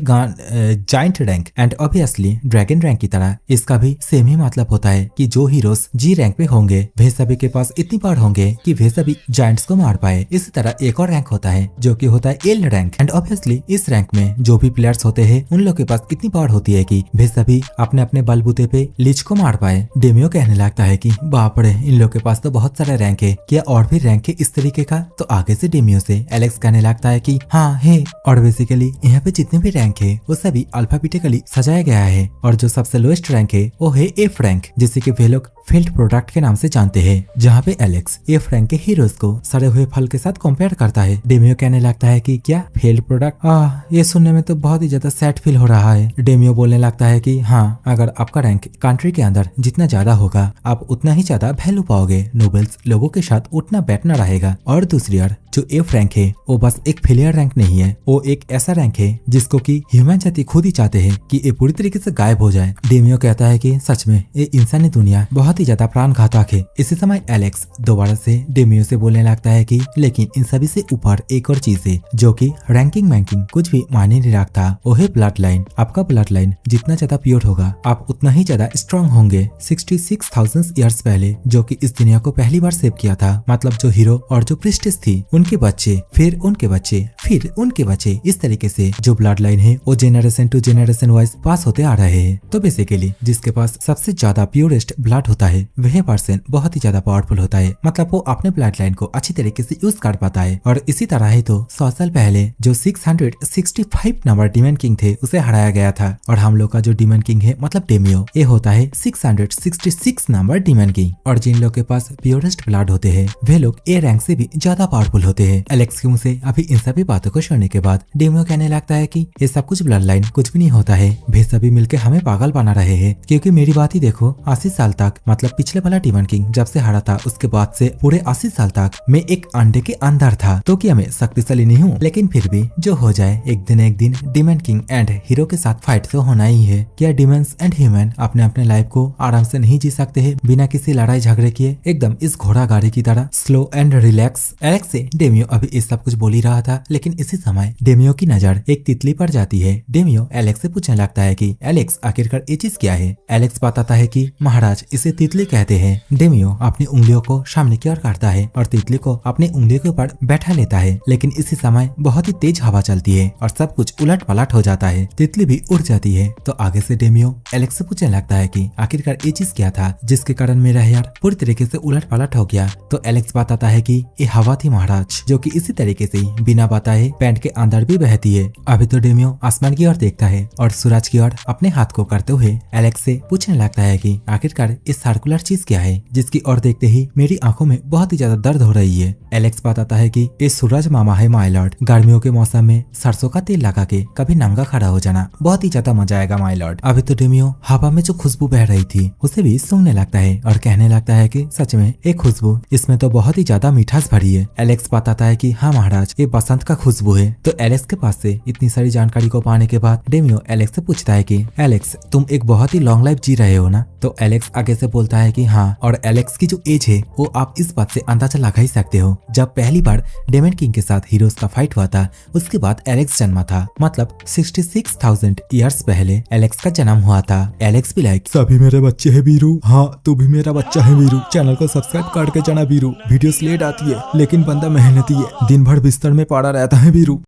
giant rank and obviously dragon rank की तरह इसका भी सेम ही मतलब होता है कि जो हीरोज जी रैंक पे होंगे वे सभी के पास इतनी पावर होंगे कि वे सभी जाइंट्स को मार पाए। इसी तरह एक और रैंक होता है जो कि होता है एल रैंक एंड ऑब्वियसली इस रैंक में जो भी प्लेयर्स होते हैं उन लोग के पास इतनी पावर होती है कि वे सभी अपने अपने बलबूते पे लीच को मार पाए। डेमियो कहने लगता है कि बाप रे, इन लोग के पास तो बहुत सारे रैंक है, क्या और भी रैंक है इस तरीके का? तो आगे से डेमियो से एलेक्स कहने लगता है कि हाँ है, और बेसिकली यहाँ पे जितने भी रैंक है वो सभी अल्फाबेटिकली सजाया गया है और जो सबसे लोएस्ट रैंक है वो है एफ रैंक, जिसे कि वे लोग फील्ड प्रोडक्ट के नाम से जानते हैं, जहाँ पे एलेक्स एफ रैंक के हीरोज को सड़े हुए फल के साथ कंपेयर करता है। डेमियो कहने लगता है कि क्या फील्ड प्रोडक्ट, ये सुनने में तो बहुत ही ज्यादा सैड फील हो रहा है। डेमियो बोलने लगता है कि हाँ, अगर आपका रैंक कंट्री के अंदर जितना ज्यादा होगा आप उतना ही ज्यादा वैल्यू पाओगे, नोबल्स लोगों के साथ उतना बैठना रहेगा। और दूसरी ओर जो एफ रैंक है वो बस एक फेलियर रैंक नहीं है, वो एक ऐसा रैंक है जिसको कि ह्यूमन जाति खुद ही चाहते हैं कि ये पूरी तरीके से गायब हो जाए। डेमियो कहता है कि सच में ये इंसानी दुनिया बहुत ही ज्यादा प्राण घातक है। इसी समय एलेक्स दोबारा से डेमियो से बोलने लगता है कि लेकिन इन सभी से ऊपर एक और चीज है जो कि रैंकिंग मैंकिंग कुछ भी मायने नहीं रखता, वो है ब्लड लाइन। आपका ब्लड लाइन जितना ज्यादा प्योर होगा आप उतना ही ज्यादा स्ट्रॉन्ग होंगे। 66,000 ईयर्स पहले जो कि इस दुनिया को पहली बार सेव किया था, मतलब जो हीरो और जो प्रिस्टेस थी उनके बच्चे, फिर उनके बच्चे, फिर उनके बच्चे, इस तरीके से जो ब्लड लाइन है वो जेनरेशन टू जेनरेशन वाइज पास होते आ रहे हैं। तो बेसिकली जिसके पास सबसे ज्यादा प्योरेस्ट ब्लड होता है वह पर्सन बहुत ही ज्यादा पावरफुल होता है, मतलब वो अपने ब्लड लाइन को अच्छी तरीके से यूज कर पाता है। और इसी तरह ही तो 100 साल पहले जो 665 नंबर डीमन किंग थे उसे हराया गया था, और हम लोग का जो डीमन किंग है मतलब डेमियो, ये होता है 666 नंबर डीमन किंग। और जिन लोग के पास प्योरेस्ट ब्लड होते हैं वे लोग ए रैंक से भी ज्यादा पावरफुल होते हैं। एलेक्स के मुंह से अभी इन सभी बातों को सुनने के बाद डेमियो कहने लगता है कि ये सब कुछ ब्लड लाइन कुछ भी नहीं होता है, वे सभी मिलकर हमें पागल बना रहे हैं। क्योंकि मेरी बात ही देखो, 80 साल तक, मतलब पिछले वाला डीमन किंग जब से हारा था उसके बाद से पूरे 80 साल तक मैं एक अंडे के अंदर था, तो क्या मैं शक्तिशाली नहीं हूँ? लेकिन फिर भी जो हो जाए, एक दिन डीमन किंग एंड हीरो के साथ फाइट तो होना ही है। क्या डीमंस एंड ह्यूमन अपने अपने लाइफ को आराम से नहीं जी सकते हैं बिना किसी लड़ाई झगड़े किए, एकदम इस घोड़ा गाड़ी की तरह स्लो एंड रिलैक्स? एलेक्स से डेमियो अभी इस सब कुछ बोल ही रहा था, लेकिन इसी समय डेमियो की नजर एक तितली पर जाती है। डेमियो एलेक्स से पूछने लगता है कि एलेक्स आखिरकार ये चीज क्या है? एलेक्स बताता है कि महाराज इसे तितली कहते हैं। डेमियो अपनी उंगलियों को सामने की ओर करता है और तितली को अपने उंगलियों के ऊपर बैठा लेता है, लेकिन इसी समय बहुत ही तेज हवा चलती है और सब कुछ उलट पलट हो जाता है, तितली भी उड़ जाती है। तो आगे से डेमियो एलेक्स से पूछने लगता है कि आखिरकार ये चीज क्या था जिसके कारण मेरा हेयर पूरी तरीके से उलट पलट हो गया? तो एलेक्स बताता है कि ये हवा थी महाराज, जो कि इसी तरीके से बिना बताए पैंट के अंदर भी बहती है। अभी तो डेमियो आसमान की ओर देखता है और सूरज की ओर अपने हाथ को करते हुए एलेक्स से पूछने लगता है कि आखिरकार इस सर्कुलर चीज क्या है जिसकी ओर देखते ही मेरी आंखों में बहुत ही ज्यादा दर्द हो रही है? एलेक्स बताता है कि ये सूरज मामा है माय लॉर्ड, गर्मियों के मौसम में सरसों का तेल लगा के कभी नंगा खड़ा हो जाना, बहुत ही ज्यादा मजा आएगा माय लॉर्ड। अभी तो डेमियो हवा में जो खुशबू बह रही थी उसे भी सूंघने लगता है और कहने लगता है कि सच में एक खुशबू, इसमें तो बहुत ही ज्यादा मिठास भरी है। एलेक्स बताता है कि हाँ महाराज, ये बसंत का खुशबू है। तो एलेक्स के पास से इतनी सारी जानकारी को पाने के बाद डेमियो एलेक्स से पूछता है कि एलेक्स तुम एक बहुत ही लॉन्ग लाइफ जी रहे हो ना? तो एलेक्स आगे से बोलता है कि हाँ, और एलेक्स की जो एज है वो आप इस बात से अंदाजा लगा ही सकते हो, जब पहली बार डेमन किंग के साथ हीरोज का फाइट हुआ था उसके बाद एलेक्स जन्मा था, मतलब 66,000 ईयर्स पहले एलेक्स का जन्म हुआ था। एलेक्स भी लाइक सभी मेरे बच्चे हैं वीरू, हाँ तू भी मेरा बच्चा है वीरू, चैनल को सब्सक्राइब करके जाना वीरू, वीडियोस लेट आती है लेकिन बंदा मेहनती है, दिन भर बिस्तर में पड़ा रहता है वीरू।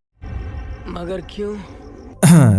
मगर क्यों?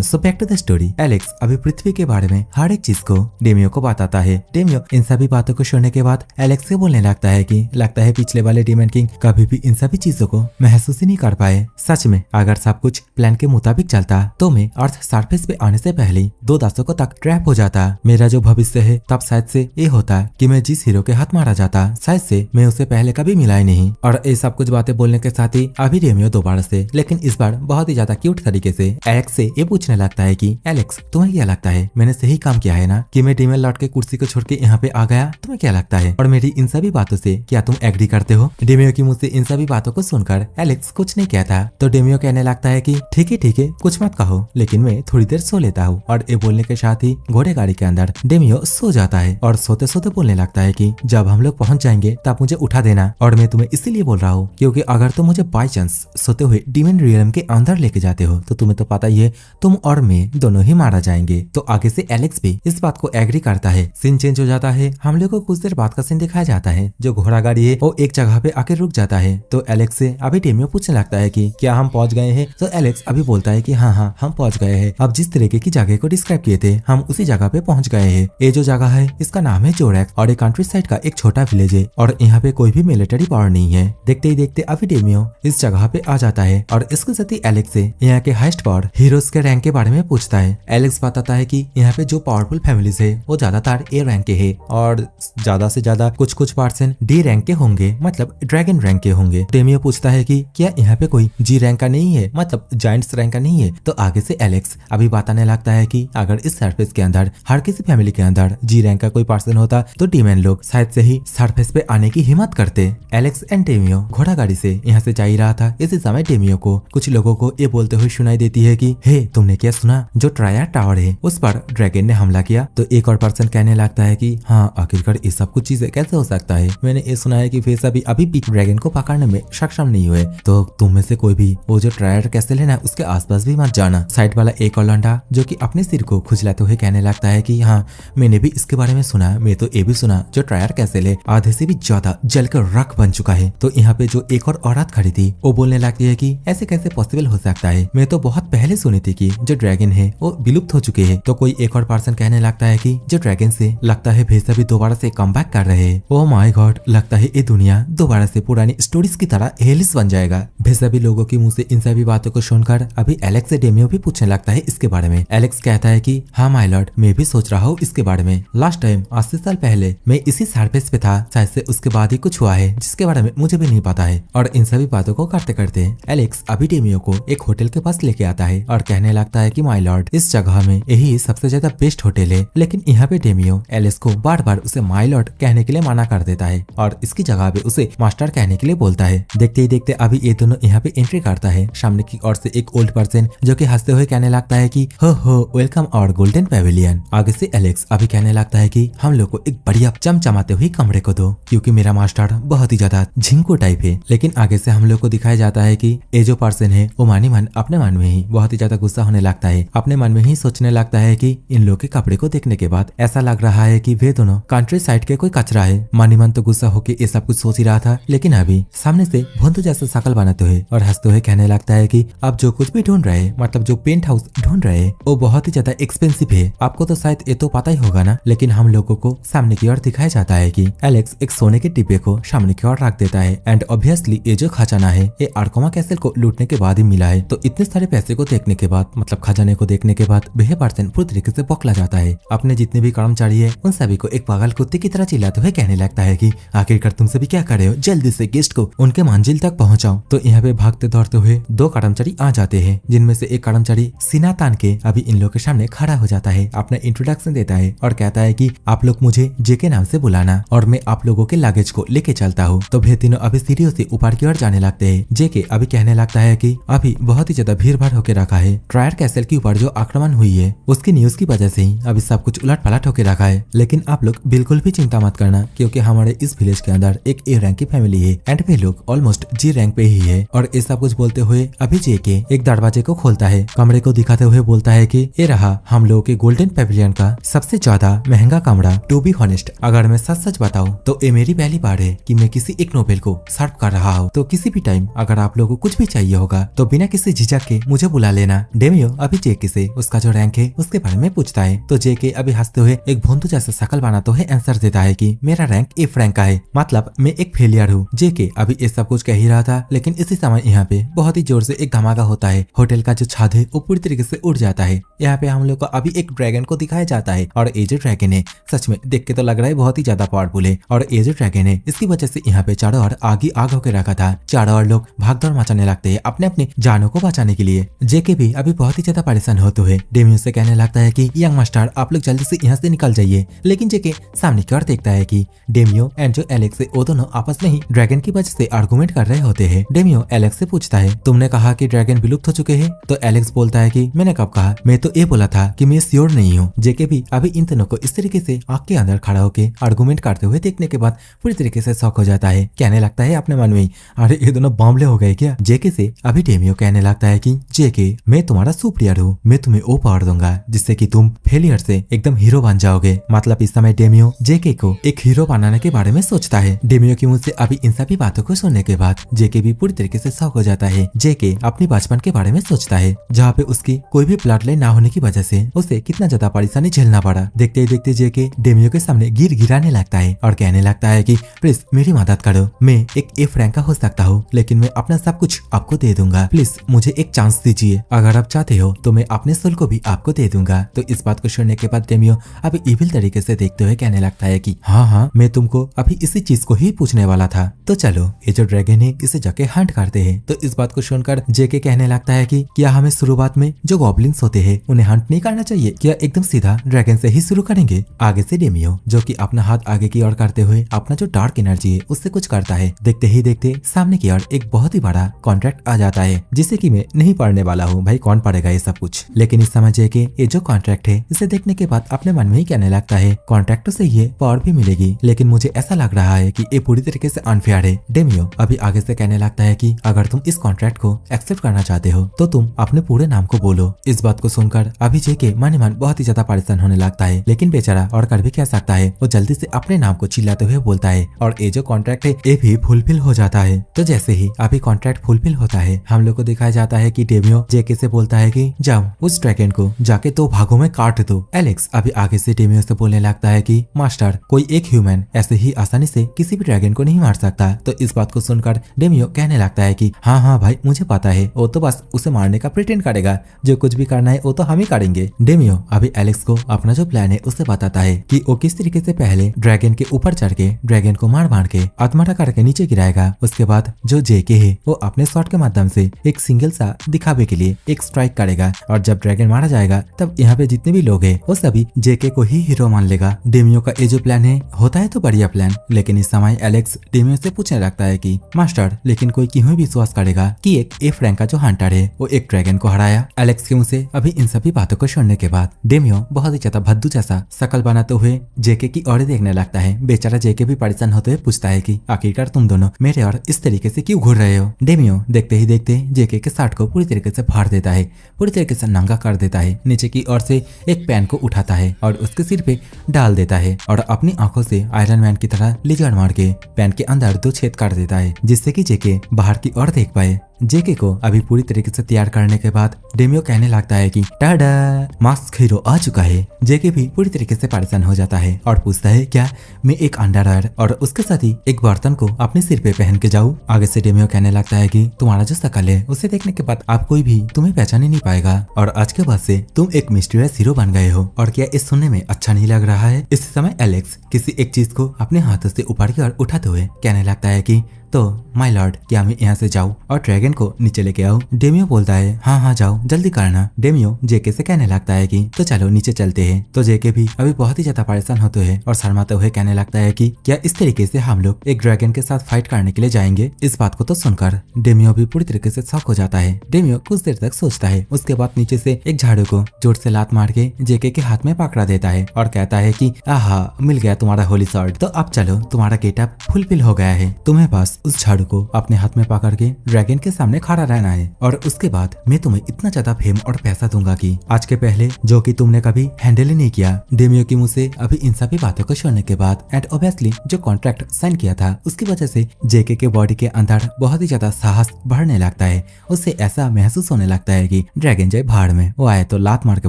So back to the story. Alex अभी पृथ्वी के बारे में हर एक चीज को डेमियो को बताता है। डेमियो इन सभी बातों को सुनने के बाद एलेक्स से बोलने लगता है कि लगता है पिछले वाले डीमन किंग कभी भी इन सभी चीजों को महसूस ही नहीं कर पाए। सच में अगर सब कुछ प्लान के मुताबिक चलता तो मैं अर्थ सरफेस पे आने से पहले 2 दशकों तक ट्रैप हो जाता। मेरा जो भविष्य है तब शायद से ये होता कि मैं जिस हीरो के हाथ मारा जाता शायद से मैं उसे पहले कभी मिला ही नहीं। और ये सब कुछ बातें बोलने के साथ ही अभी डेमियो दोबारा से, लेकिन इस बार बहुत ही ज्यादा क्यूट तरीके से एलेक्स से ये पूछने लगता है कि एलेक्स तुम्हें क्या लगता है मैंने सही काम किया है ना कि मैं डीमन लॉर्ड के कुर्सी को छोड़ के यहाँ पे आ गया? तुम्हें क्या लगता है और मेरी इन सभी बातों से क्या तुम एग्री करते हो? डेमियो की मुंह से इन सभी बातों को सुनकर एलेक्स कुछ नहीं कहता तो डेमियो कहने लगता है कि ठीक है कुछ मत कहो लेकिन मैं थोड़ी देर सो लेता हूँ। और ये बोलने के साथ ही घोड़े गाड़ी के अंदर डेमियो सो जाता है और सोते सोते बोलने लगता है कि जब हम लोग पहुंच जाएंगे तब मुझे उठा देना। और मैं तुम्हें इसीलिए बोल रहा हूँ क्योंकि अगर तुम मुझे बाई चांस सोते हुए डीमन रियलम के अंदर लेके जाते हो तो तुम्हें तो पता ही है तुम और मैं दोनों ही मारा जाएंगे। तो आगे से एलेक्स भी इस बात को एग्री करता है। सीन चेंज हो जाता है। हम लोग को कुछ देर बाद का सीन दिखाया जाता है। जो घोड़ा गाड़ी है वो एक जगह पे आके रुक जाता है। तो एलेक्स से अभी डेमियो पूछने लगता है कि क्या हम पहुंच गए हैं? तो एलेक्स अभी बोलता है कि हाँ हम पहुंच गए हैं। अब जिस तरीके की जगह को डिस्क्राइब किए थे हम उसी जगह पे पहुंच गए हैं। ये जो जगह है इसका नाम है जोरैक्स और एक कंट्री साइड का एक छोटा विलेज है और यहाँ पे कोई भी मिलिट्री पावर नहीं है। देखते ही देखते अभी डेमियो इस जगह पे आ जाता है और इसके साथ ही एलेक्स से यहाँ के हाईएस्ट पावर हीरोज के रैंक के बारे में पूछता है। एलेक्स बताता है कि यहाँ पे जो पावरफुल फैमिलीज है वो ज्यादातर ए रैंक के है और ज्यादा से ज्यादा कुछ परसेंट डी रैंक के होंगे, मतलब ड्रैगन रैंक के होंगे। डेमियो पूछता है कि क्या यहाँ पे कोई जी रैंक का नहीं है, मतलब जायंट्स रैंक का नहीं है? तो आगे से एलेक्स अभी बताने लगता है कि अगर इस सरफेस के अंदर हर किसी फैमिली के अंदर जी रैंक का कोई पर्सन होता तो डीमन लोग शायद से ही सरफेस पे आने की हिम्मत करते। एलेक्स एंड डेमियो घोड़ा गाड़ी से यहाँ से जा ही रहा था। इसी समय डेमियो को कुछ लोगों को ये बोलते हुए सुनाई देती है कि हे तुमने क्या सुना, जो ट्राया टावर है उस पर ड्रैगन ने हमला किया? तो एक और पर्सन कहने लगता है कि हाँ आखिरकार ये सब कुछ चीजें कैसे हो सकता है? मैंने ये सुना है कि फेस अभी भी ड्रैगन को पकड़ने में सक्षम नहीं हुए। तो तुम में से कोई भी वो जो ट्रायर कैसल है ना उसके आसपास भी मत जाना। साइड वाला एक और लौंडा जो कि अपने सिर को खुजलाते हुए कहने लगता है कि हाँ मैंने भी इसके बारे में सुना। मैं तो ये भी सुना जो ट्रायर कैसल है आधे से भी ज्यादा जलकर राख बन चुका है। तो यहाँ पे जो एक और औरत खड़ी थी वो बोलने लगती है कि ऐसे कैसे पॉसिबल हो सकता है? मैं तो बहुत पहले सुनी थी कि जो ड्रैगन है वो विलुप्त हो चुके हैं। तो कोई एक और पर्सन कहने लगता है कि जो ड्रैगन से लगता है भेसा भी दोबारा से कम बैक कर रहे हैं। ओह माय गॉड, लगता है ये दुनिया दोबारा से पुरानी स्टोरीज की तरह हेलिस बन जाएगा। भेसा भी लोगों के मुंह से इन सभी बातों को सुनकर अभी एलेक्स से डेमियो भी पूछने लगता है इसके बारे में। एलेक्स कहता है कि हाँ माय लॉर्ड, मैं भी सोच रहा हूँ इसके बारे में। लास्ट टाइम 80 साल पहले मैं इसी सरफेस पे था, शायद से उसके बाद ही कुछ हुआ है जिसके बारे में मुझे भी नहीं पता है। और इन सभी बातों को करते करते एलेक्स अभी डेमियो को एक होटल के पास लेके आता है और कहने लगता है कि माय लॉर्ड इस जगह में यही सबसे ज्यादा बेस्ट होटल है। लेकिन यहाँ पे डेमियो एलेक्स को बार बार उसे माय लॉर्ड कहने के लिए मना कर देता है और इसकी जगह पे उसे मास्टर कहने के लिए बोलता है। देखते ही देखते अभी ये दोनों यहाँ पे एंट्री करता है। सामने की ओर से एक ओल्ड पर्सन जो कि हंसते हुए कहने लगता है कि हो वेलकम आवर गोल्डन पेविलियन। आगे से एलेक्स अभी कहने लगता है कि हम लोग को एक बढ़िया चमचमाते हुए कमरे को दो क्योंकि मेरा मास्टर बहुत ही ज्यादा झिंकू टाइप है। लेकिन आगे से हम लोग को दिखाया जाता है कि ये जो पर्सन है वो मानी मन अपने मन में ही बहुत ही ज्यादा गुस्सा होने लगता है। अपने मन में ही सोचने लगता है कि इन लोग के कपड़े को देखने के बाद ऐसा लग रहा है कि वे दोनों कंट्री साइड के कोई कचरा है। मानी मन तो गुस्सा होकर ये सब कुछ सोच ही रहा था, लेकिन अभी सामने से भोंदू जैसा शकल बनाते हुए और हंसते हुए कहने लगता है कि आप जो कुछ भी ढूंढ रहे, मतलब जो पेंट हाउस ढूंढ रहे वो बहुत ही ज्यादा एक्सपेंसिव है। आपको तो शायद ये तो पता ही होगा ना। लेकिन हम लोगों को सामने की ओर दिखाया जाता है कि एलेक्स एक सोने के डिब्बे को सामने की ओर रख देता है एंड ऑब्वियसली ये जो खजाना है ये आर्कोमा कैसल को लूटने के बाद ही मिला है। तो इतने सारे पैसे को देखने के बाद, मतलब खजाने को देखने के बाद वह पर्सन पूरी तरीके से बौखला जाता है। अपने जितने भी कर्मचारी है उन सभी को एक पागल कुत्ते की तरह चिल्लाते हुए कहने लगता है कि आखिरकार तुम सभी क्या कर रहे हो, जल्दी से गेस्ट को उनके मंजिल तक पहुंचाओ। तो यहाँ पे भागते दौड़ते हुए दो कर्मचारी आ जाते हैं जिनमें से एक कर्मचारी सीना तान के अभी इन लोगों के सामने खड़ा हो जाता है, अपना इंट्रोडक्शन देता है और कहता है कि आप लोग मुझे जे के नाम से बुलाना और मैं आप लोगों के लगेज को लेके चलता हूँ। तो वे तीनों अभी सीढ़ियों से ऊपर की ओर जाने लगते हैं। जे के अभी कहने लगता है कि अभी बहुत ही ज्यादा भीड़ भाड़ होकर रखा है। ट्रायर कैसल के ऊपर जो आक्रमण हुई है उसकी न्यूज की वजह से ही अभी सब कुछ उलट पलट होकर रखा है। लेकिन आप लोग बिल्कुल भी चिंता मत करना क्योंकि हमारे इस विलेज के अंदर एक ए रैंक की फैमिली है एंड वे लोग ऑलमोस्ट जी रैंक पे ही है। और ये सब कुछ बोलते हुए अभी जे के एक दरवाजे को खोलता है, कमरे को दिखाते हुए बोलता है कि ये रहा हम लोगों के गोल्डन पेविलियन का सबसे ज्यादा महंगा कमरा। टू बी हॉनेस्ट, अगर मैं सच सच बताऊं तो ये मेरी पहली बार है कि मैं किसी एक नोबेल को सर्व कर रहा हूँ। तो किसी भी टाइम अगर आप लोगों को कुछ भी चाहिए होगा तो बिना किसी झिझक के मुझे बुला लेना। डेमियो अभी जेके से उसका जो रैंक है उसके बारे में पूछता है तो जेके अभी हंसते हुए एक भोंदू जैसा शकल बनाते हुए आंसर देता है कि मेरा रैंक एफ रैंक का है, मतलब मैं एक फेलियर हूँ। जेके अभी ये सब कुछ कह ही रहा था, लेकिन इसी समय यहाँ पे बहुत ही जोर से एक धमाका होता है। होटल का जो छत है वो पूरी तरीके से उड़ जाता है। यहाँ पे हम लोग को अभी एक ड्रैगन को दिखाया जाता है और ये जो ड्रैगन है सच में देख के तो लग रहा है बहुत ही ज्यादा पावरफुल है। और ये जो ड्रैगन है इसकी वजह से यहाँ पे चारों ओर आग ही आग होकर रखा था। चारों ओर लोग भागदौड़ मचाने लगते हैं अपने अपने जानों को बचाने के लिए। जेके भी अभी अभी बहुत ही ज्यादा परेशान होते हुए डेमियो से कहने लगता है कि यंग मास्टर आप लोग जल्दी से यहाँ से निकल जाइए। लेकिन जेके सामने की ओर देखता है कि डेमियो एंड जो एलेक्स है वो दोनों आपस में ही ड्रैगन की वजह से आर्गुमेंट कर रहे होते हैं। डेमियो एलेक्स से पूछता है तुमने कहा कि ड्रैगन विलुप्त हो चुके हैं? तो एलेक्स बोलता है कि मैंने कब कहा, मैं तो ये बोला था कि मैं श्योर नहीं हूँ। जेके भी अभी इन दोनों को इस तरीके से आग के अंदर खड़ा होकर आर्गुमेंट करते हुए देखने के बाद पूरी तरीके से शॉक हो जाता है। कहने लगता है अपने मन में, अरे ये दोनों बावले हो गए क्या? जेके से अभी डेमियो कहने लगता है कि जेके मैं तुम्हारा सुपीरियर हूँ, मैं तुम्हें वो पावर दूंगा जिससे कि तुम फेलियर से एकदम हीरो बन जाओगे। मतलब इस समय डेमियो जेके को एक हीरो बनाने के बारे में सोचता है। डेमियो की मुंह से अभी इन सभी बातों को सुनने के बाद जेके भी पूरी तरीके से शॉक हो जाता है। जेके अपनी बचपन के बारे में सोचता है जहाँ पे उसकी कोई भी ब्लड लाइन ना होने की वजह से उसे कितना ज्यादा परेशानी झेलना पड़ा। देखते ही देखते जेके डेमियो के सामने गिर गिराने लगता है और कहने लगता है कि प्लीज मेरी मदद करो, मैं एक एफ रैंक का हो सकता हूँ लेकिन मैं अपना सब कुछ आपको दे दूंगा, प्लीज मुझे एक चांस दीजिए, अगर आप चाहते हो तो मैं अपने सोल को भी आपको दे दूंगा। तो इस बात को सुनने के बाद डेमियो अभी इविल तरीके से देखते हुए कहने लगता है कि हाँ मैं तुमको अभी इसी चीज को ही पूछने वाला था, तो चलो ये जो ड्रैगन है इसे जाके हंट करते हैं। तो इस बात को सुनकर जेके कहने लगता है कि क्या हमें शुरुआत में जो गॉब्लिन्स होते हैं उन्हें हंट नहीं करना चाहिए, क्या एकदम सीधा ड्रैगन से ही शुरू करेंगे? आगे से डेमियो जो कि अपना हाथ आगे की ओर करते हुए अपना जो डार्क एनर्जी है उससे कुछ करता है। देखते ही देखते सामने की ओर एक बहुत ही बड़ा कॉन्ट्रैक्ट आ जाता है जिसे कि मैं नहीं पढ़ने वाला हूँ, भाई कौन पढ़ेगा ये सब कुछ। लेकिन इस समय जेके ये जो कॉन्ट्रैक्ट है इसे देखने के बाद अपने मन में ही कहने लगता है कॉन्ट्रैक्ट से ये पावर भी मिलेगी, लेकिन मुझे ऐसा लग रहा है कि ये पूरी तरीके से अनफेयर है। डेमियो अभी आगे से कहने लगता है कि अगर तुम इस कॉन्ट्रैक्ट को एक्सेप्ट करना चाहते हो तो तुम अपने पूरे नाम को बोलो। इस बात को सुनकर अभी जेके मन ही मन बहुत ही ज्यादा परेशान होने लगता है, लेकिन बेचारा और कर भी क्या सकता है, वो जल्दी से अपने नाम को चिल्लाते हुए बोलता है और ये जो कॉन्ट्रैक्ट है ये भी फुलफिल हो जाता है। तो जैसे ही अभी कॉन्ट्रैक्ट फुलफिल होता है हम लोग को दिखाया जाता है कि डेमियो जेके से बोलता है कि जाओ उस ड्रैगन को जाके 2 भागों में काट दो। एलेक्स अभी आगे से डेमियो से बोलने लगता है कि मास्टर कोई एक ह्यूमन ऐसे ही आसानी से किसी भी ड्रैगन को नहीं मार सकता। तो इस बात को सुनकर डेमियो कहने लगता है कि हाँ भाई मुझे पता है, वो तो बस उसे मारने का प्रिटेंड करेगा, जो कुछ भी करना है वो तो हम ही करेंगे। डेमियो अभी एलेक्स को अपना जो प्लान है उसे बताता है कि वो किस तरीके से पहले ड्रैगन के ऊपर चढ़ के ड्रैगन को मार मार के आत्माटा करके नीचे गिराएगा। उसके बाद जो जेके है वो अपने शॉट के माध्यम से एक सिंगल सा दिखावे के लिए एक स्ट्राइक करेगा और जब ड्रैगन मारा जाएगा तब यहाँ पे जितने भी लोग हैं वो सभी जेके को ही हीरो मान लेगा। डेमियो का ये जो प्लान है होता है तो बढ़िया प्लान, लेकिन इस समय एलेक्स डेमियो से पूछने लगता है कि मास्टर लेकिन कोई क्यों विश्वास करेगा कि एक एफ रैंक का जो हंटर है वो एक ड्रैगन को हराया? एलेक्स के मुंह से अभी इन सभी बातों को सुनने के बाद डेमियो बहुत ही ज्यादा भद्दू जैसा शकल बनाते हुए जेके की ओर देखने लगता है। बेचारा जेके भी परेशान होते हुए पूछता है कि आखिरकार तुम दोनों मेरे और इस तरीके से क्यों घूर रहे हो? डेमियो देखते ही देखते जेके के शर्ट को पूरी तरीके से फाड़ देता है, पूरी तरीके से नंगा कर देता है, नीचे की ओर से एक पेन को उठाता है और उसके सिर पे डाल देता है और अपनी आंखों से आयरन मैन की तरह लिजर्ड मार के पेन के अंदर 2 छेद कर देता है जिससे कि जेके बाहर की ओर देख पाए। जेके को अभी पूरी तरीके से तैयार करने के बाद डेमियो कहने लगता है कि टाडा मास्क हीरो आ चुका है। जेके भी पूरी तरीके से परेशान हो जाता है और पूछता है क्या मैं एक अंडरवेयर और उसके साथ ही एक बर्तन को अपने सिर पे पहन के जाऊं? आगे से डेमियो कहने लगता है कि तुम्हारा जो शकल है उसे देखने के बाद आप कोई भी तुम्हें पहचान ही नहीं पाएगा और आज के बाद से तुम एक मिस्टीरियस हीरो बन गए हो। और क्या इस सुनने में अच्छा नहीं लग रहा है? इस समय एलेक्स किसी एक चीज को अपने हाथों से ऊपर की ओर उठाते हुए कहने लगता है कि तो माय लॉर्ड क्या मैं यहाँ से जाऊँ और ड्रैगन को नीचे लेके आऊँ? डेमियो बोलता है हाँ जाओ जल्दी करना। डेमियो जेके से कहने लगता है कि तो चलो नीचे चलते हैं। तो जेके भी अभी बहुत ही ज्यादा परेशान होते हुए और शर्माते हुए कहने लगता है कि क्या इस तरीके से हम लोग एक ड्रैगन के साथ फाइट करने के लिए जाएंगे? इस बात को तो सुनकर डेमियो भी पूरी तरीके से शॉक हो जाता है। डेमियो कुछ देर तक सोचता है, उसके बाद नीचे से एक झाड़ू को जोर से लात मार के जेके के हाथ में पकड़ा देता है और कहता है कि आहा मिल गया तुम्हारा होली शॉर्ट, तो अब चलो तुम्हारा गेटअप फुलफिल हो गया है, तुम्हें बस उस झाड़ू को अपने हाथ में पकड़ के ड्रैगन के सामने खड़ा रहना है और उसके बाद मैं तुम्हें इतना ज्यादा फेम और पैसा दूंगा कि आज के पहले जो कि तुमने कभी हैंडल ही नहीं किया। डेमियो की मुंह से अभी इन सभी बातों को सुनने के बाद एंड ऑब्वियसली जो कॉन्ट्रैक्ट साइन किया था उसकी वजह से जेके के बॉडी के अंदर बहुत ही ज्यादा साहस बढ़ने लगता है। उससे ऐसा महसूस होने लगता है कि ड्रैगन जाए भाड़ में, वो आए तो लात मार के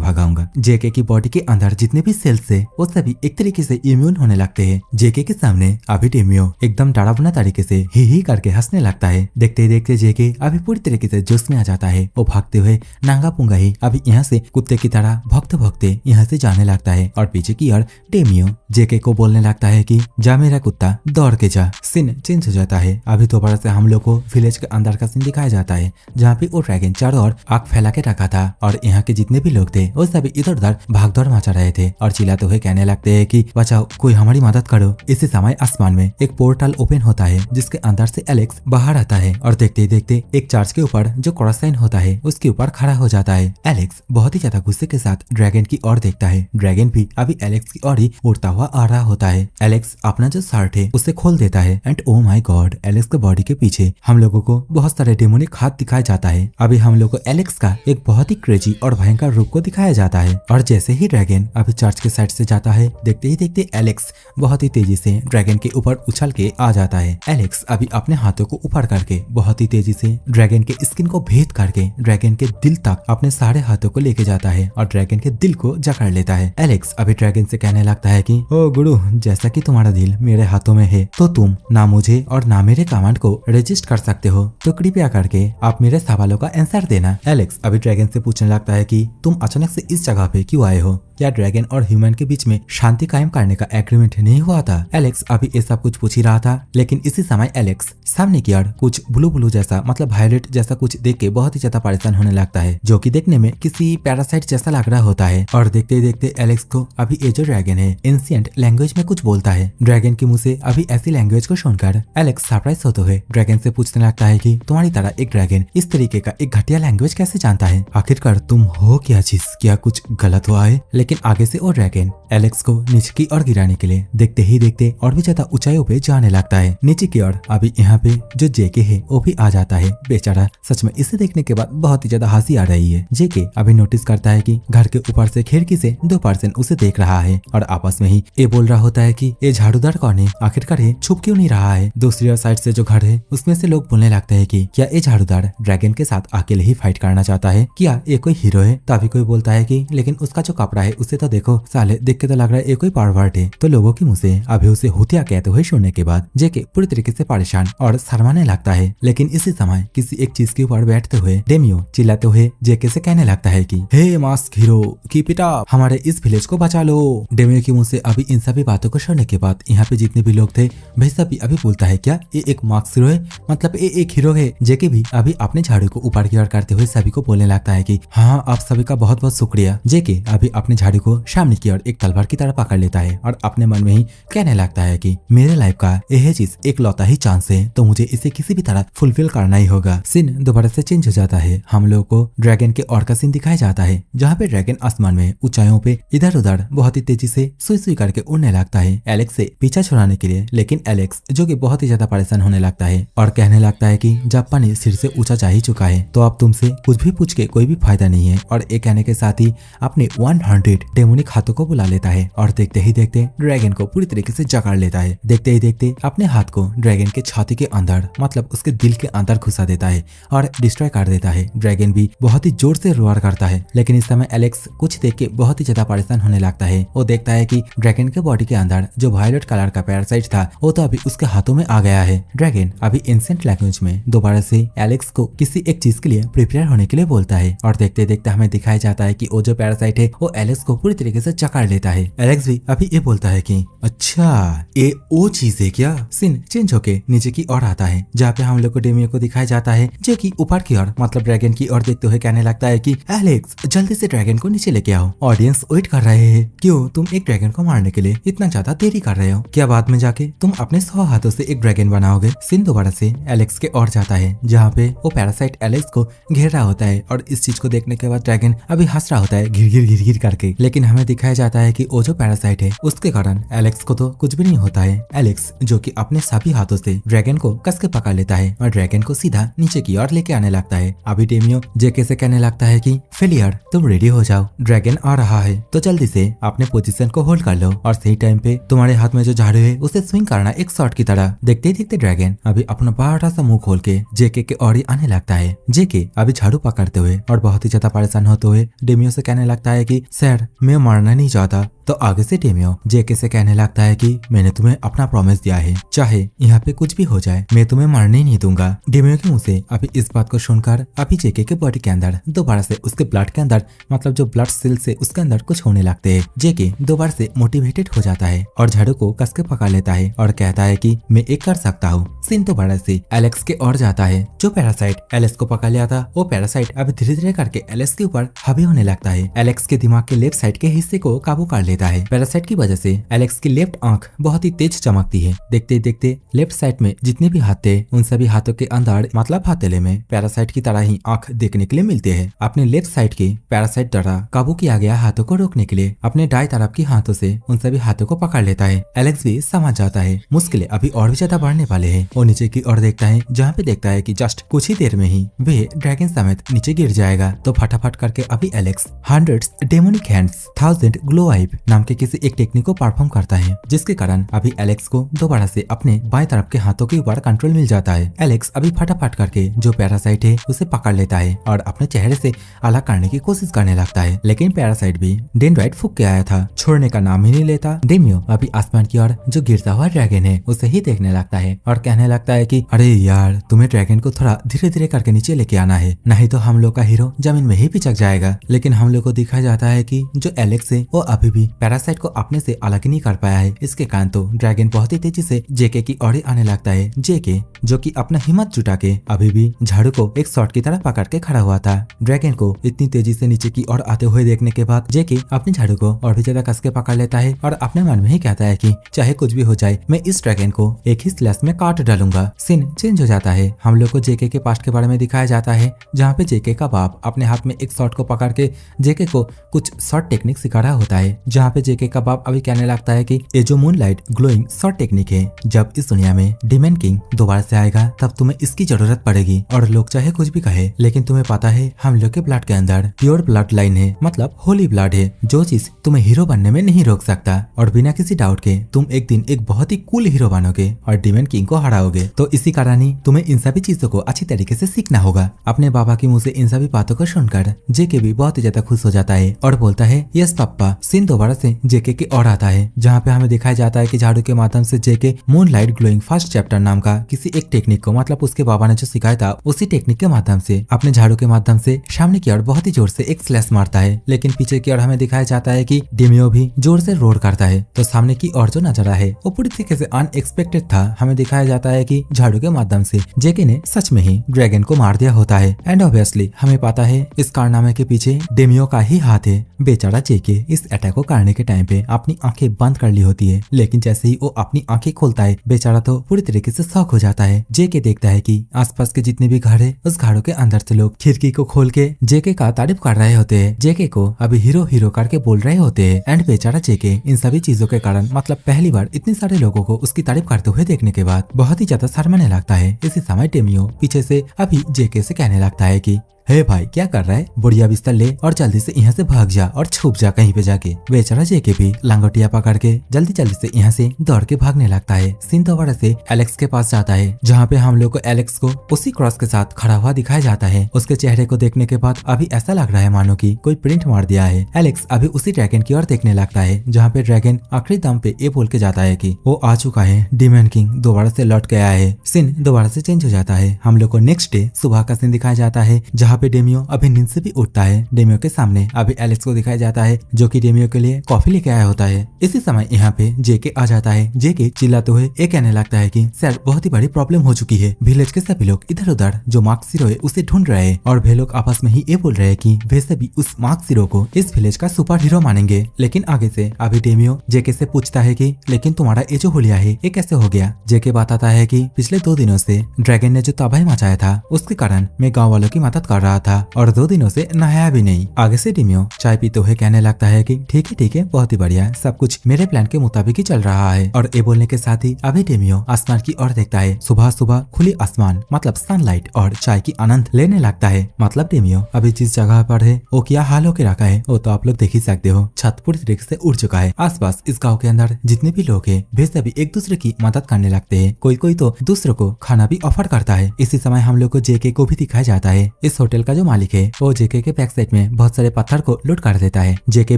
भगाऊंगा। जेके की बॉडी के अंदर जितने भी सेल्स है वो सभी एक तरीके से इम्यून होने लगते हैं। जेके के सामने अभी डेमियो एकदम डरावना तरीके से ही करके हंसने लगता है। देखते ही देखते जेके अभी पूरी तरीके से जोश में आ जाता है। वो भागते हुए नांगा पुंगा ही अभी यहाँ से कुत्ते की तरह भगते भगते यहाँ से जाने लगता है और पीछे की ओर डेमियो जेके को बोलने लगता है कि जा मेरा कुत्ता दौड़ के जा। सीन चेंज हो जाता है। अभी दोबारा से हम लोग को विलेज के अंदर का सीन दिखाया जाता है जहाँ पे वो ड्रैगन चारों ओर आग फैला के रखा था और यहाँ के जितने भी लोग थे वो सभी इधर उधर भागदौड़ मचा रहे थे और चिल्लाते हुए कहने लगते हैं कि बचाओ, कोई हमारी मदद करो। इसी समय आसमान में एक पोर्टल ओपन होता है जिसके अंदर से एलेक्स बाहर आता है और देखते ही देखते एक चर्च के ऊपर जो क्रॉस साइन होता है उसके ऊपर खड़ा हो जाता है। एलेक्स बहुत ही ज्यादा गुस्से के साथ ड्रैगन की ओर देखता है। ड्रैगन भी अभी एलेक्स की ओर ही उड़ता हुआ आ रहा होता है। एलेक्स अपना जो शर्ट है उसे खोल देता है and oh my God, Alex के बॉडी के पीछे हम लोगों को बहुत सारे डेमोनिक हाथ दिखाया जाता है। अभी हम लोग को एलेक्स का एक बहुत ही क्रेजी और भयंकर रूप को दिखाया जाता है और जैसे ही ड्रैगन अभी चर्च के साइड से जाता है देखते ही देखते एलेक्स बहुत ही तेजी से ड्रैगन के ऊपर उछल के आ जाता है। एलेक्स अभी अपने हाथों को ऊपर करके बहुत ही तेजी से ड्रैगन के स्किन को भेद करके ड्रैगन के दिल तक अपने सारे हाथों को लेके जाता है और ड्रैगन के दिल को जकड़ लेता है। एलेक्स अभी ड्रैगन से कहने लगता है कि ओ गुरु, जैसा कि तुम्हारा दिल मेरे हाथों में है तो तुम ना मुझे और ना मेरे कमांड को रजिस्ट कर सकते हो, तो कृपया करके आप मेरे सवालों का आंसर देना। एलेक्स अभी ड्रैगन से पूछने लगता है कि तुम अचानक से इस जगह पे क्यों आए हो? क्या ड्रैगन और ह्यूमन के बीच में शांति कायम करने का एग्रीमेंट नहीं हुआ था? एलेक्स अभी ये सब कुछ पूछ ही रहा था, लेकिन इसी समय एलेक्स सामने की ओर कुछ ब्लू ब्लू जैसा मतलब वायलेट जैसा कुछ देख के बहुत ही ज्यादा परेशान होने लगता है, जो कि देखने में किसी पैरासाइट जैसा लग रहा होता है। और देखते ही देखते एलेक्स को अभी ये जो ड्रैगन है एंशिएंट लैंग्वेज में कुछ बोलता है। ड्रैगन के मुंह से अभी ऐसी लैंग्वेज को सुनकर एलेक्स सरप्राइज होते हुए ड्रैगन से पूछने लगता है कि तुम्हारी तरह एक ड्रैगन इस तरीके का एक घटिया लैंग्वेज कैसे जानता है? आखिरकार तुम हो क्या चीज? क्या कुछ गलत हुआ है? लेकिन आगे से वो ड्रैगन एलेक्स को नीचे की ओर गिराने के लिए देखते ही देखते और भी ज्यादा ऊंचाइयों पे जाने लगता है। नीचे की ओर अभी यहाँ पे जो जेके है वो भी आ जाता है। बेचारा, सच में इसे देखने के बाद बहुत ही ज्यादा हंसी आ रही है। जेके अभी नोटिस करता है कि घर के ऊपर से खिड़की से 2 पर्सन उसे देख रहा है और आपस में ही ये बोल रहा होता है कि ये झाड़ूदार कौन है? आखिरकार ये छुप क्यों नहीं रहा है? दूसरी ओर साइड से जो घर है उसमें से लोग बोलने लगते हैं कि क्या ये झाड़ूदार ड्रैगन के साथ अकेले ही फाइट करना चाहता है? क्या ये कोई हीरो है? तभी कोई बोलता है कि लेकिन उसका जो कपड़ा है उसे तो देखो, साले देख के तो लग रहा है ये कोई परवर्ट है। तो लोगों के मुंह से अभी उसे हुतिया कहते हुए सुनने के बाद जेके पूरी तरीके से परेशान और शर्माने लगता है। लेकिन इसी समय किसी एक चीज के ऊपर बैठते हुए डेमियो चिल्लाते हुए जेके से कहने लगता है कि hey mask hero, keep it up, हमारे इस विलेज को बचा लो। डेमियो के मुंह से अभी इन सभी बातों को सुनने के बाद यहाँ पे जितने भी लोग थे वे सभी अभी बोलता है क्या ये एक मास्क हीरो है? मतलब ये एक हीरो है? जेके भी अभी अपने झाड़ू को ऊपर की ओर करते हुए सभी को बोलने लगता है कि हाँ, आप सभी का बहुत बहुत शुक्रिया। जेके अभी अपने झाड़ू को सामने की ओर एक तलवार की तरह पकड़ लेता है और अपने मन में ही कहने लगता है कि मेरे लाइफ का यह चीज एक लौता ही चांस है, तो मुझे इसे किसी भी तरह फुलफिल करना ही होगा। सीन दोबारा से चेंज हो जाता है। हम लोगों को ड्रैगन के और का सीन दिखाया जाता है जहाँ पे ड्रैगन आसमान में ऊंचाइयों पे इधर उधर बहुत ही तेजी से सुई सुई करके उड़ने लगता है एलेक्स से पीछा छुड़ाने के लिए। लेकिन एलेक्स जो कि बहुत ही ज्यादा परेशान होने लगता है और कहने लगता है कि जब पानी सिर से ऊंचा जा ही चुका है तो अब तुमसे कुछ भी पूछ के कोई भी फायदा नहीं है। और ये कहने के साथ ही अपने 100 डेमोनिक हाथों को बुला लेता है और देखते ही देखते ड्रैगन को पूरी तरीके से जकड़ लेता है। देखते ही देखते अपने हाथ को ड्रैगन के छाती के अंदर मतलब उसके दिल के अंदर घुसा देता है और डिस्ट्रॉय कर देता है। ड्रैगन भी बहुत ही जोर से रोर करता है। लेकिन इस समय एलेक्स कुछ देख के बहुत ही ज्यादा परेशान होने लगता है। वो देखता है कि ड्रैगन के बॉडी के अंदर जो वायलेट कलर का पैरासाइट था वो तो अभी उसके हाथों में आ गया है। ड्रैगन अभी एंशिएंट लैंग्वेज में दोबारा से एलेक्स को किसी एक चीज के लिए प्रिपेयर होने के लिए बोलता है और देखते देखते हमें दिखाया जाता है कि वो जो पैरासाइट है वो एलेक्स को पूरी तरीके से जकड़ लेता है। एलेक्स भी अभी ये बोलता है कि अच्छा ये वो चीज है क्या? सीन चेंज होके नीचे की ओर आता है जहाँ पे हम लोग को डेमियो को दिखाया जाता है जो कि ऊपर की ओर मतलब ड्रैगन की ओर देखते हुए कहने लगता है कि एलेक्स जल्दी से ड्रैगन को नीचे लेके आओ, ऑडियंस वेट कर रहे हैं। क्यों तुम एक ड्रैगन को मारने के लिए इतना ज्यादा देरी कर रहे हो? क्या बाद में जाके तुम अपने 100 हाथों से एक ड्रैगन बनाओगे? सीन दोबारा से एलेक्स के ओर जाता है जहाँ पे वो पैरासाइट एलेक्स को घेर रहा होता है और इस चीज को देखने के बाद ड्रैगन अभी हंस रहा होता है घिर घिर करके। लेकिन हमें दिखाया जाता है कि वो जो पैरासाइट है उसके कारण एलेक्स को तो कुछ भी नहीं होता है। एलेक्स जो कि अपने सभी हाथों से ड्रैगन को कस के पकड़ लेता है और ड्रैगन को सीधा नीचे की ओर लेके आने लगता है। अभी डेमियो जेके से कहने लगता है कि फेलियर तुम रेडी हो जाओ, ड्रैगन आ रहा है, तो जल्दी से अपने पोजीशन को होल्ड कर लो और सही टाइम पे तुम्हारे हाथ में जो झाड़ू है उसे स्विंग करना एक शॉट की तरह। देखते ही देखते ड्रैगन अभी अपना बड़ा सा मुंह खोल के जेके के ओर आने लगता है। जेके अभी झाड़ू पकड़ते हुए और बहुत ही ज्यादा परेशान होते हुए डेमियो से कहने लगता है कि सर मैं मरना नहीं चाहता, तो आगे से डेमियो जेके से कहने लगता है कि मैंने तुम्हें अपना प्रॉमिस दिया है, चाहे यहाँ पे कुछ भी हो जाए मैं तुम्हें मरने नहीं दूंगा। डेमियो के मुंह से अभी इस बात को सुनकर अभी जेके के बॉडी के अंदर दोबारा से उसके ब्लड के अंदर मतलब जो ब्लड सेल से उसके अंदर कुछ होने लगते हैं। जेके दोबारा से मोटिवेटेड हो जाता है और झाड़ू को कस के पकड़ लेता है और कहता है कि मैं एक कर सकता हूँ। सीन दोबारा से एलेक्स के ओर जाता है। जो पैरासाइट एलेक्स को पकड़ लिया था वो पैरासाइट अभी धीरे धीरे करके एलेक्स के ऊपर हावी होने लगता है। एलेक्स के दिमाग के लेफ्ट साइड के हिस्से को काबू कर लेता है। पैरासाइट की वजह से एलेक्स की लेफ्ट आंख बहुत ही तेज चमकती है। देखते देखते लेफ्ट साइड में जितने भी हाथ थे उन सभी हाथों के अंदर मतलब हथेले में पैरासाइट की तरह ही आंख देखने के लिए मिलते हैं। अपने लेफ्ट साइड के पैरासाइट द्वारा काबू किया गया हाथों को रोकने के लिए अपने दाएं तरफ की हाथों से उन सभी हाथों को पकड़ लेता है। एलेक्स भी समझ जाता है मुश्किलें अभी और भी ज्यादा बढ़ने वाले हैं। वो नीचे की ओर देखता है जहाँ पे देखता है कि जस्ट कुछ ही देर में ही वे ड्रैगन समेत नीचे गिर जाएगा। तो फटाफट करके अभी एलेक्स 100 डेमोनिक हैंड्स 1000 ग्लो आइब नाम के किसी एक टेक्निक को परफॉर्म करता है, जिसके कारण अभी एलेक्स को दोबारा से अपने बाएं तरफ के हाथों के ऊपर कंट्रोल मिल जाता है। एलेक्स अभी फटाफट करके जो पैरासाइट है उसे पकड़ लेता है और अपने चेहरे से अलग करने की कोशिश करने लगता है, लेकिन पैरासाइट भी डेंड्राइट फूंक के आया था, छोड़ने का नाम ही नहीं लेता। डेमियो अभी आसमान की ओर जो गिरता हुआ ड्रैगन है उसे ही देखने लगता है और कहने लगता है कि अरे यार तुम्हें ड्रैगन को थोड़ा धीरे धीरे करके नीचे लेके आना है, नहीं तो हम लोग का हीरो जमीन में ही पिचक जाएगा। लेकिन हम लोग को दिखाया जाता है कि जो एलेक्स है वो अभी भी पैरासाइट को अपने से अलग नहीं कर पाया है। इसके कारण तो ड्रैगन बहुत ही तेजी से जेके की ओर आने लगता है। जेके जो कि अपना हिम्मत जुटा के अभी भी झाड़ू को एक शॉट की तरह पकड़ के खड़ा हुआ था। ड्रैगन को इतनी तेजी से नीचे की ओर आते हुए देखने के बाद जेके अपनी झाड़ू को और भी ज्यादा कस के पकड़ लेता है और अपने मन में ही कहता है कि चाहे कुछ भी हो जाए मैं इस ड्रैगन को एक ही स्लैश में काट डालूंगा। सीन चेंज हो जाता है। हम लोग को जेके के पास्ट के बारे में दिखाया जाता है, जहाँ पे जेके का बाप अपने हाथ में एक शॉट को पकड़ के जेके को कुछ शॉर्ट टेक्निक सिखा रहा होता है, जहाँ पे जेके का बाप अभी कहने लगता है कि ये जो मूनलाइट ग्लोइंग शॉर्ट टेक्निक है, जब इस दुनिया में डिमन किंग दोबारा से आएगा तब तुम्हें इसकी जरूरत पड़ेगी। और लोग चाहे कुछ भी कहे लेकिन तुम्हें पता है हम लोग के ब्लड के अंदर प्योर ब्लड लाइन है, मतलब होली ब्लड है, जो चीज तुम्हें हीरो बनने में नहीं रोक सकता। और बिना किसी डाउट के तुम एक दिन एक बहुत ही कूल हीरो बनोगे और डिमन किंग को हराओगे। तो इसी कारण ही तुम्हें इन सभी चीजों को अच्छी तरीके से सीखना होगा। अपने बाबा के मुंह से इन सभी बातों को सुनकर जेके भी बहुत ही ज्यादा खुश हो जाता है और बोलता है यस पापा। सीन दोबारा से जेके की ओर आता है, जहाँ पे हमें दिखाया जाता है कि झाड़ू के माध्यम से जेके मूनलाइट ग्लोइंग फर्स्ट चैप्टर नाम का किसी एक टेक्निक को, मतलब उसके बाबा ने जो सिखाया था उसी टेक्निक के माध्यम से अपने झाड़ू के माध्यम से सामने की ओर बहुत ही जोर से एक स्लैश मारता है। लेकिन पीछे की ओर हमें दिखाया जाता है कि डेमियो भी जोर से रोर करता है। तो सामने की ओर जो नजारा है वो पूरी तरीके से अनएक्सपेक्टेड था। हमें दिखाया जाता है कि झाड़ू के माध्यम से जेके ने सच में ही ड्रैगन को मार दिया होता है। एंड ऑब्वियसली हमें पता है इस कारनामे के पीछे डेमियो का ही हाथ है। बेचारा जेके इस अटैक को करने के टाइम पे अपनी आंखें बंद कर ली होती है, लेकिन जैसे ही वो अपनी आंखें खोलता है बेचारा तो पूरी तरीके से शॉक हो जाता है। जेके देखता है कि आसपास के जितने भी घर है उस घरों के अंदर से लोग खिड़की को खोल के जेके का तारीफ कर रहे होते हैं, जेके को अभी हीरो हीरो करके बोल रहे होते हैं। एंड बेचारा जेके इन सभी चीजों के कारण मतलब पहली बार इतने सारे लोगों को उसकी तारीफ करते हुए देखने के बाद बहुत ही ज्यादा शर्माने लगता है। इसी समय डेमियो पीछे से अभी जेके से कहने लगता है कि हे भाई क्या कर रहा है, बढ़िया बिस्तर ले और जल्दी से यहाँ से भाग जा और छुप जा कहीं पे जाके। बेचारा जेके भी लंगोटिया पकड़ के जल्दी जल्दी से यहाँ से दौड़ के भागने लगता है। सीन दोबारा से एलेक्स के पास जाता है, जहाँ पे हम लोग को एलेक्स को उसी क्रॉस के साथ खड़ा हुआ दिखाया जाता है। उसके चेहरे को देखने के बाद अभी ऐसा लग रहा है मानो कि कोई प्रिंट मार दिया है। एलेक्स अभी उसी ड्रैगन की ओर देखने लगता है, जहाँ पे ड्रैगन आखिरी दम पे ये बोल के जाता है कि वो आ चुका है, डिमन किंग दोबारा से लौट के आया है। सीन दोबारा से चेंज हो जाता है। हम लोग को नेक्स्ट डे सुबह का सीन दिखाया जाता है, जहाँ पे डेमियो अभी नींद से भी उठता है। डेमियो के सामने अभी एलेक्स को दिखाया जाता है, जो कि डेमियो के लिए कॉफी लेके आया होता है। इसी समय यहाँ पे जेके आ जाता है। जेके चिल्लाते हुए ये कहने लगता है कि सर बहुत ही बड़ी प्रॉब्लम हो चुकी है, विलेज के सभी लोग इधर उधर जो मार्क जीरो है उसे ढूंढ रहे हैं और वे लोग आपस में ही ये बोल रहे हैं कि वे सभी उस मार्क जीरो को इस विलेज का सुपर हीरो मानेंगे। लेकिन आगे से अभी डेमियो जेके से पूछता है कि लेकिन तुम्हारा ये जो होलिया है ये कैसे हो गया। जेके बताता है कि पिछले 2 दिनों से ड्रैगन ने जो तबाही मचाया था उसके कारण मैं गाँव वालों की मदद कर रहा था और 2 दिनों से नहाया भी नहीं। आगे से डेमियो चाय पीते हुए कहने लगता है कि ठीक है बहुत ही बढ़िया, सब कुछ मेरे प्लान के मुताबिक ही चल रहा है। और ये बोलने के साथ ही अभी डेमियो आसमान की ओर देखता है। सुबह सुबह खुली आसमान मतलब सनलाइट और चाय की आनंद लेने लगता है। मतलब डेमियो अभी जिस जगह पर है वो क्या हाल होके रखा है वो तो आप लोग देख ही सकते हो। छत पूरी तरीके से उड़ चुका है। आसपास इस गाँव के अंदर जितने भी लोग हैं वे सभी एक दूसरे की मदद करने लगते हैं। कोई कोई तो दूसरों को खाना भी ऑफर करता है। इसी समय हम लोग को जेके को भी दिखाया जाता है। इस होटल का जो मालिक है वो जेके के बैक साइड में बहुत सारे पत्थर को लूट कर देता है। जेके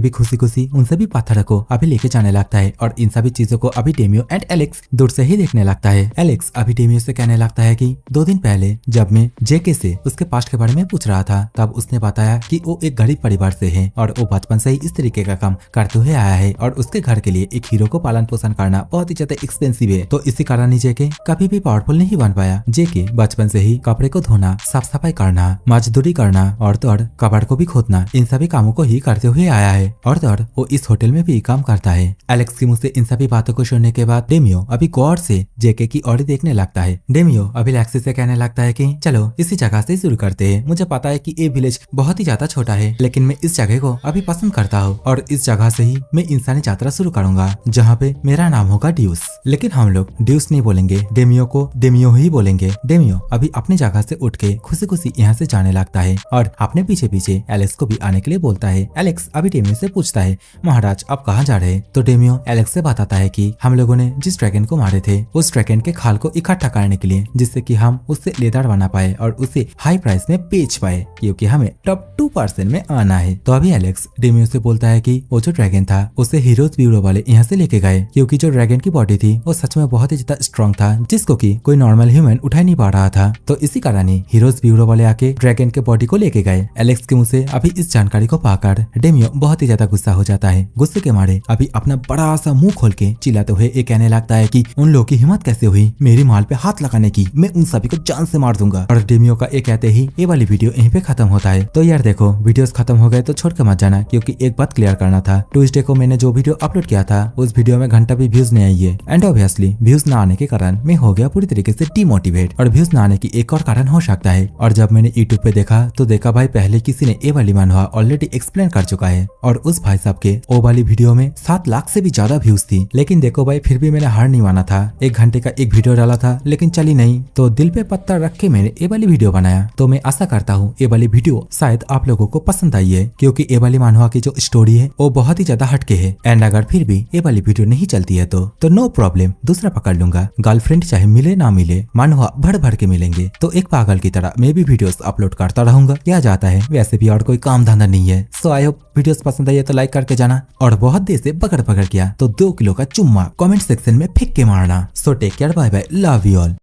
भी खुशी खुशी उन सभी पत्थरों को अभी लेके जाने लगता है और इन सभी चीजों को अभी डेमियो एंड एलेक्स दूर से ही देखने लगता है। एलेक्स अभी डेमियो से कहने लगता है कि 2 दिन पहले जब मैं जेके से उसके पास्ट के बारे में पूछ रहा था तब उसने बताया कि वो एक गरीब परिवार से है और वो बचपन से ही इस तरीके का काम करते हुए आया है और उसके घर के लिए एक हीरो को पालन पोषण करना बहुत ही ज्यादा एक्सपेंसिव है। तो इसी कारण ही जेके कभी भी पावरफुल नहीं बन पाया। जेके बचपन से ही कपड़े को धोना, साफ सफाई करना, मजदूरी करना और तो और कबाड़ को भी खोदना, इन सभी कामों को ही करते हुए आया है और तो और वो इस होटल में भी काम करता है। एलेक्स के मुंह से इन सभी बातों को सुनने के बाद डेमियो अभी गौर से जेके की ओर देखने लगता है। डेमियो अभी लेक्सी से कहने लगता है कि चलो इसी जगह से शुरू करते हैं। मुझे पता है कि ये विलेज बहुत ही ज्यादा छोटा है लेकिन मैं इस जगह को अभी पसंद करता हूँ और इस जगह से ही मैं इंसानी यात्रा शुरू करूंगा जहाँ पे मेरा नाम होगा ड्यूस। लेकिन हम लोग ड्यूस नहीं बोलेंगे, डेमियो को डेमियो ही बोलेंगे। डेमियो अभी अपनी जगह से उठ के खुशी खुशी यहाँ से जाने लगता है और अपने पीछे पीछे एलेक्स को भी आने के लिए बोलता है। एलेक्स अभी डेमियो से पूछता है महाराज आप कहाँ जा रहे हैं? तो डेमियो एलेक्स से बताता है कि हम लोगों ने जिस ड्रैगन को मारे थे उस ड्रैगन के खाल को इकट्ठा करने के लिए जिससे कि हम उससे लेदर बना पाए और उसे हाई प्राइस में बेच पाए क्योंकि हमें टॉप 2% में आना है। तो अभी एलेक्स डेमियो से बोलता है कि वो जो ड्रैगन था उसे हीरोज ब्यूरो वाले यहाँ से लेके गए क्योंकि जो ड्रैगन की बॉडी थी वो सच में बहुत ही ज्यादा स्ट्रॉन्ग था जिसको कि कोई नॉर्मल ह्यूमन उठा नहीं पा रहा था। तो इसी कारण ही हीरोज ब्यूरो वाले आके ड्रैगन के बॉडी को लेके गए। एलेक्स के मुंह से अभी इस जानकारी को पाकर डेमियो बहुत ही ज्यादा गुस्सा हो जाता है। गुस्से के मारे अभी अपना बड़ा सा मुंह खोल के चिल्लाते हुए ये कहने लगता है कि उन लोगों की हिम्मत कैसे हुई मेरी माल पे हाथ लगाने की, मैं उन सभी को जान से मार दूंगा। और डेमियो का ये कहते ही ये वाली वीडियो यहीं पे खत्म होता है। तो यार देखो वीडियोस खत्म हो गए तो छोड़ के मत जाना क्योंकि एक बात क्लियर करना था। ट्यूसडे को मैंने जो वीडियो अपलोड किया था उस वीडियो में घंटा भी व्यूज नहीं आई है एंड ऑब्वियसली व्यूज ना आने के कारण मैं हो गया पूरी तरीके से डिमोटिवेट। और व्यूज ना आने की एक और कारण हो सकता है। और जब मैंने यूट्यूब पे देखा तो देखा भाई पहले किसी ने ये वाली मानवा ऑलरेडी एक्सप्लेन कर चुका है और उस भाई साहब के वो वाली वीडियो में 7 लाख से भी ज्यादा व्यूज थी। लेकिन देखो भाई फिर भी मैंने हार नहीं माना था। 1 घंटे का एक वीडियो डाला था लेकिन चली नहीं तो दिल पे पत्थर रख के मैंने ये वाली वीडियो बनाया। तो मैं आशा करता हूँ ये वाली वीडियो शायद आप लोगों को पसंद आई है क्योंकि ये वाली मानवा की जो स्टोरी है वो बहुत ही ज्यादा हटके है एंड अगर फिर भी ये वाली वीडियो नहीं चलती है तो नो प्रॉब्लम दूसरा पकड़ लूंगा। गर्लफ्रेंड चाहे मिले ना मिले मानवा भर भर के मिलेंगे। तो एक पागल की तरह मैं भी वीडियोस अपलोड करता रहूंगा। क्या जाता है वैसे भी और कोई काम धंधा नहीं है। सो आई होप वीडियोस पसंद आई है तो लाइक करके जाना और बहुत देर से पकड़ किया तो 2 किलो का चुम्मा कमेंट सेक्शन में फेंक के मारना। So take care, bye bye, love you all.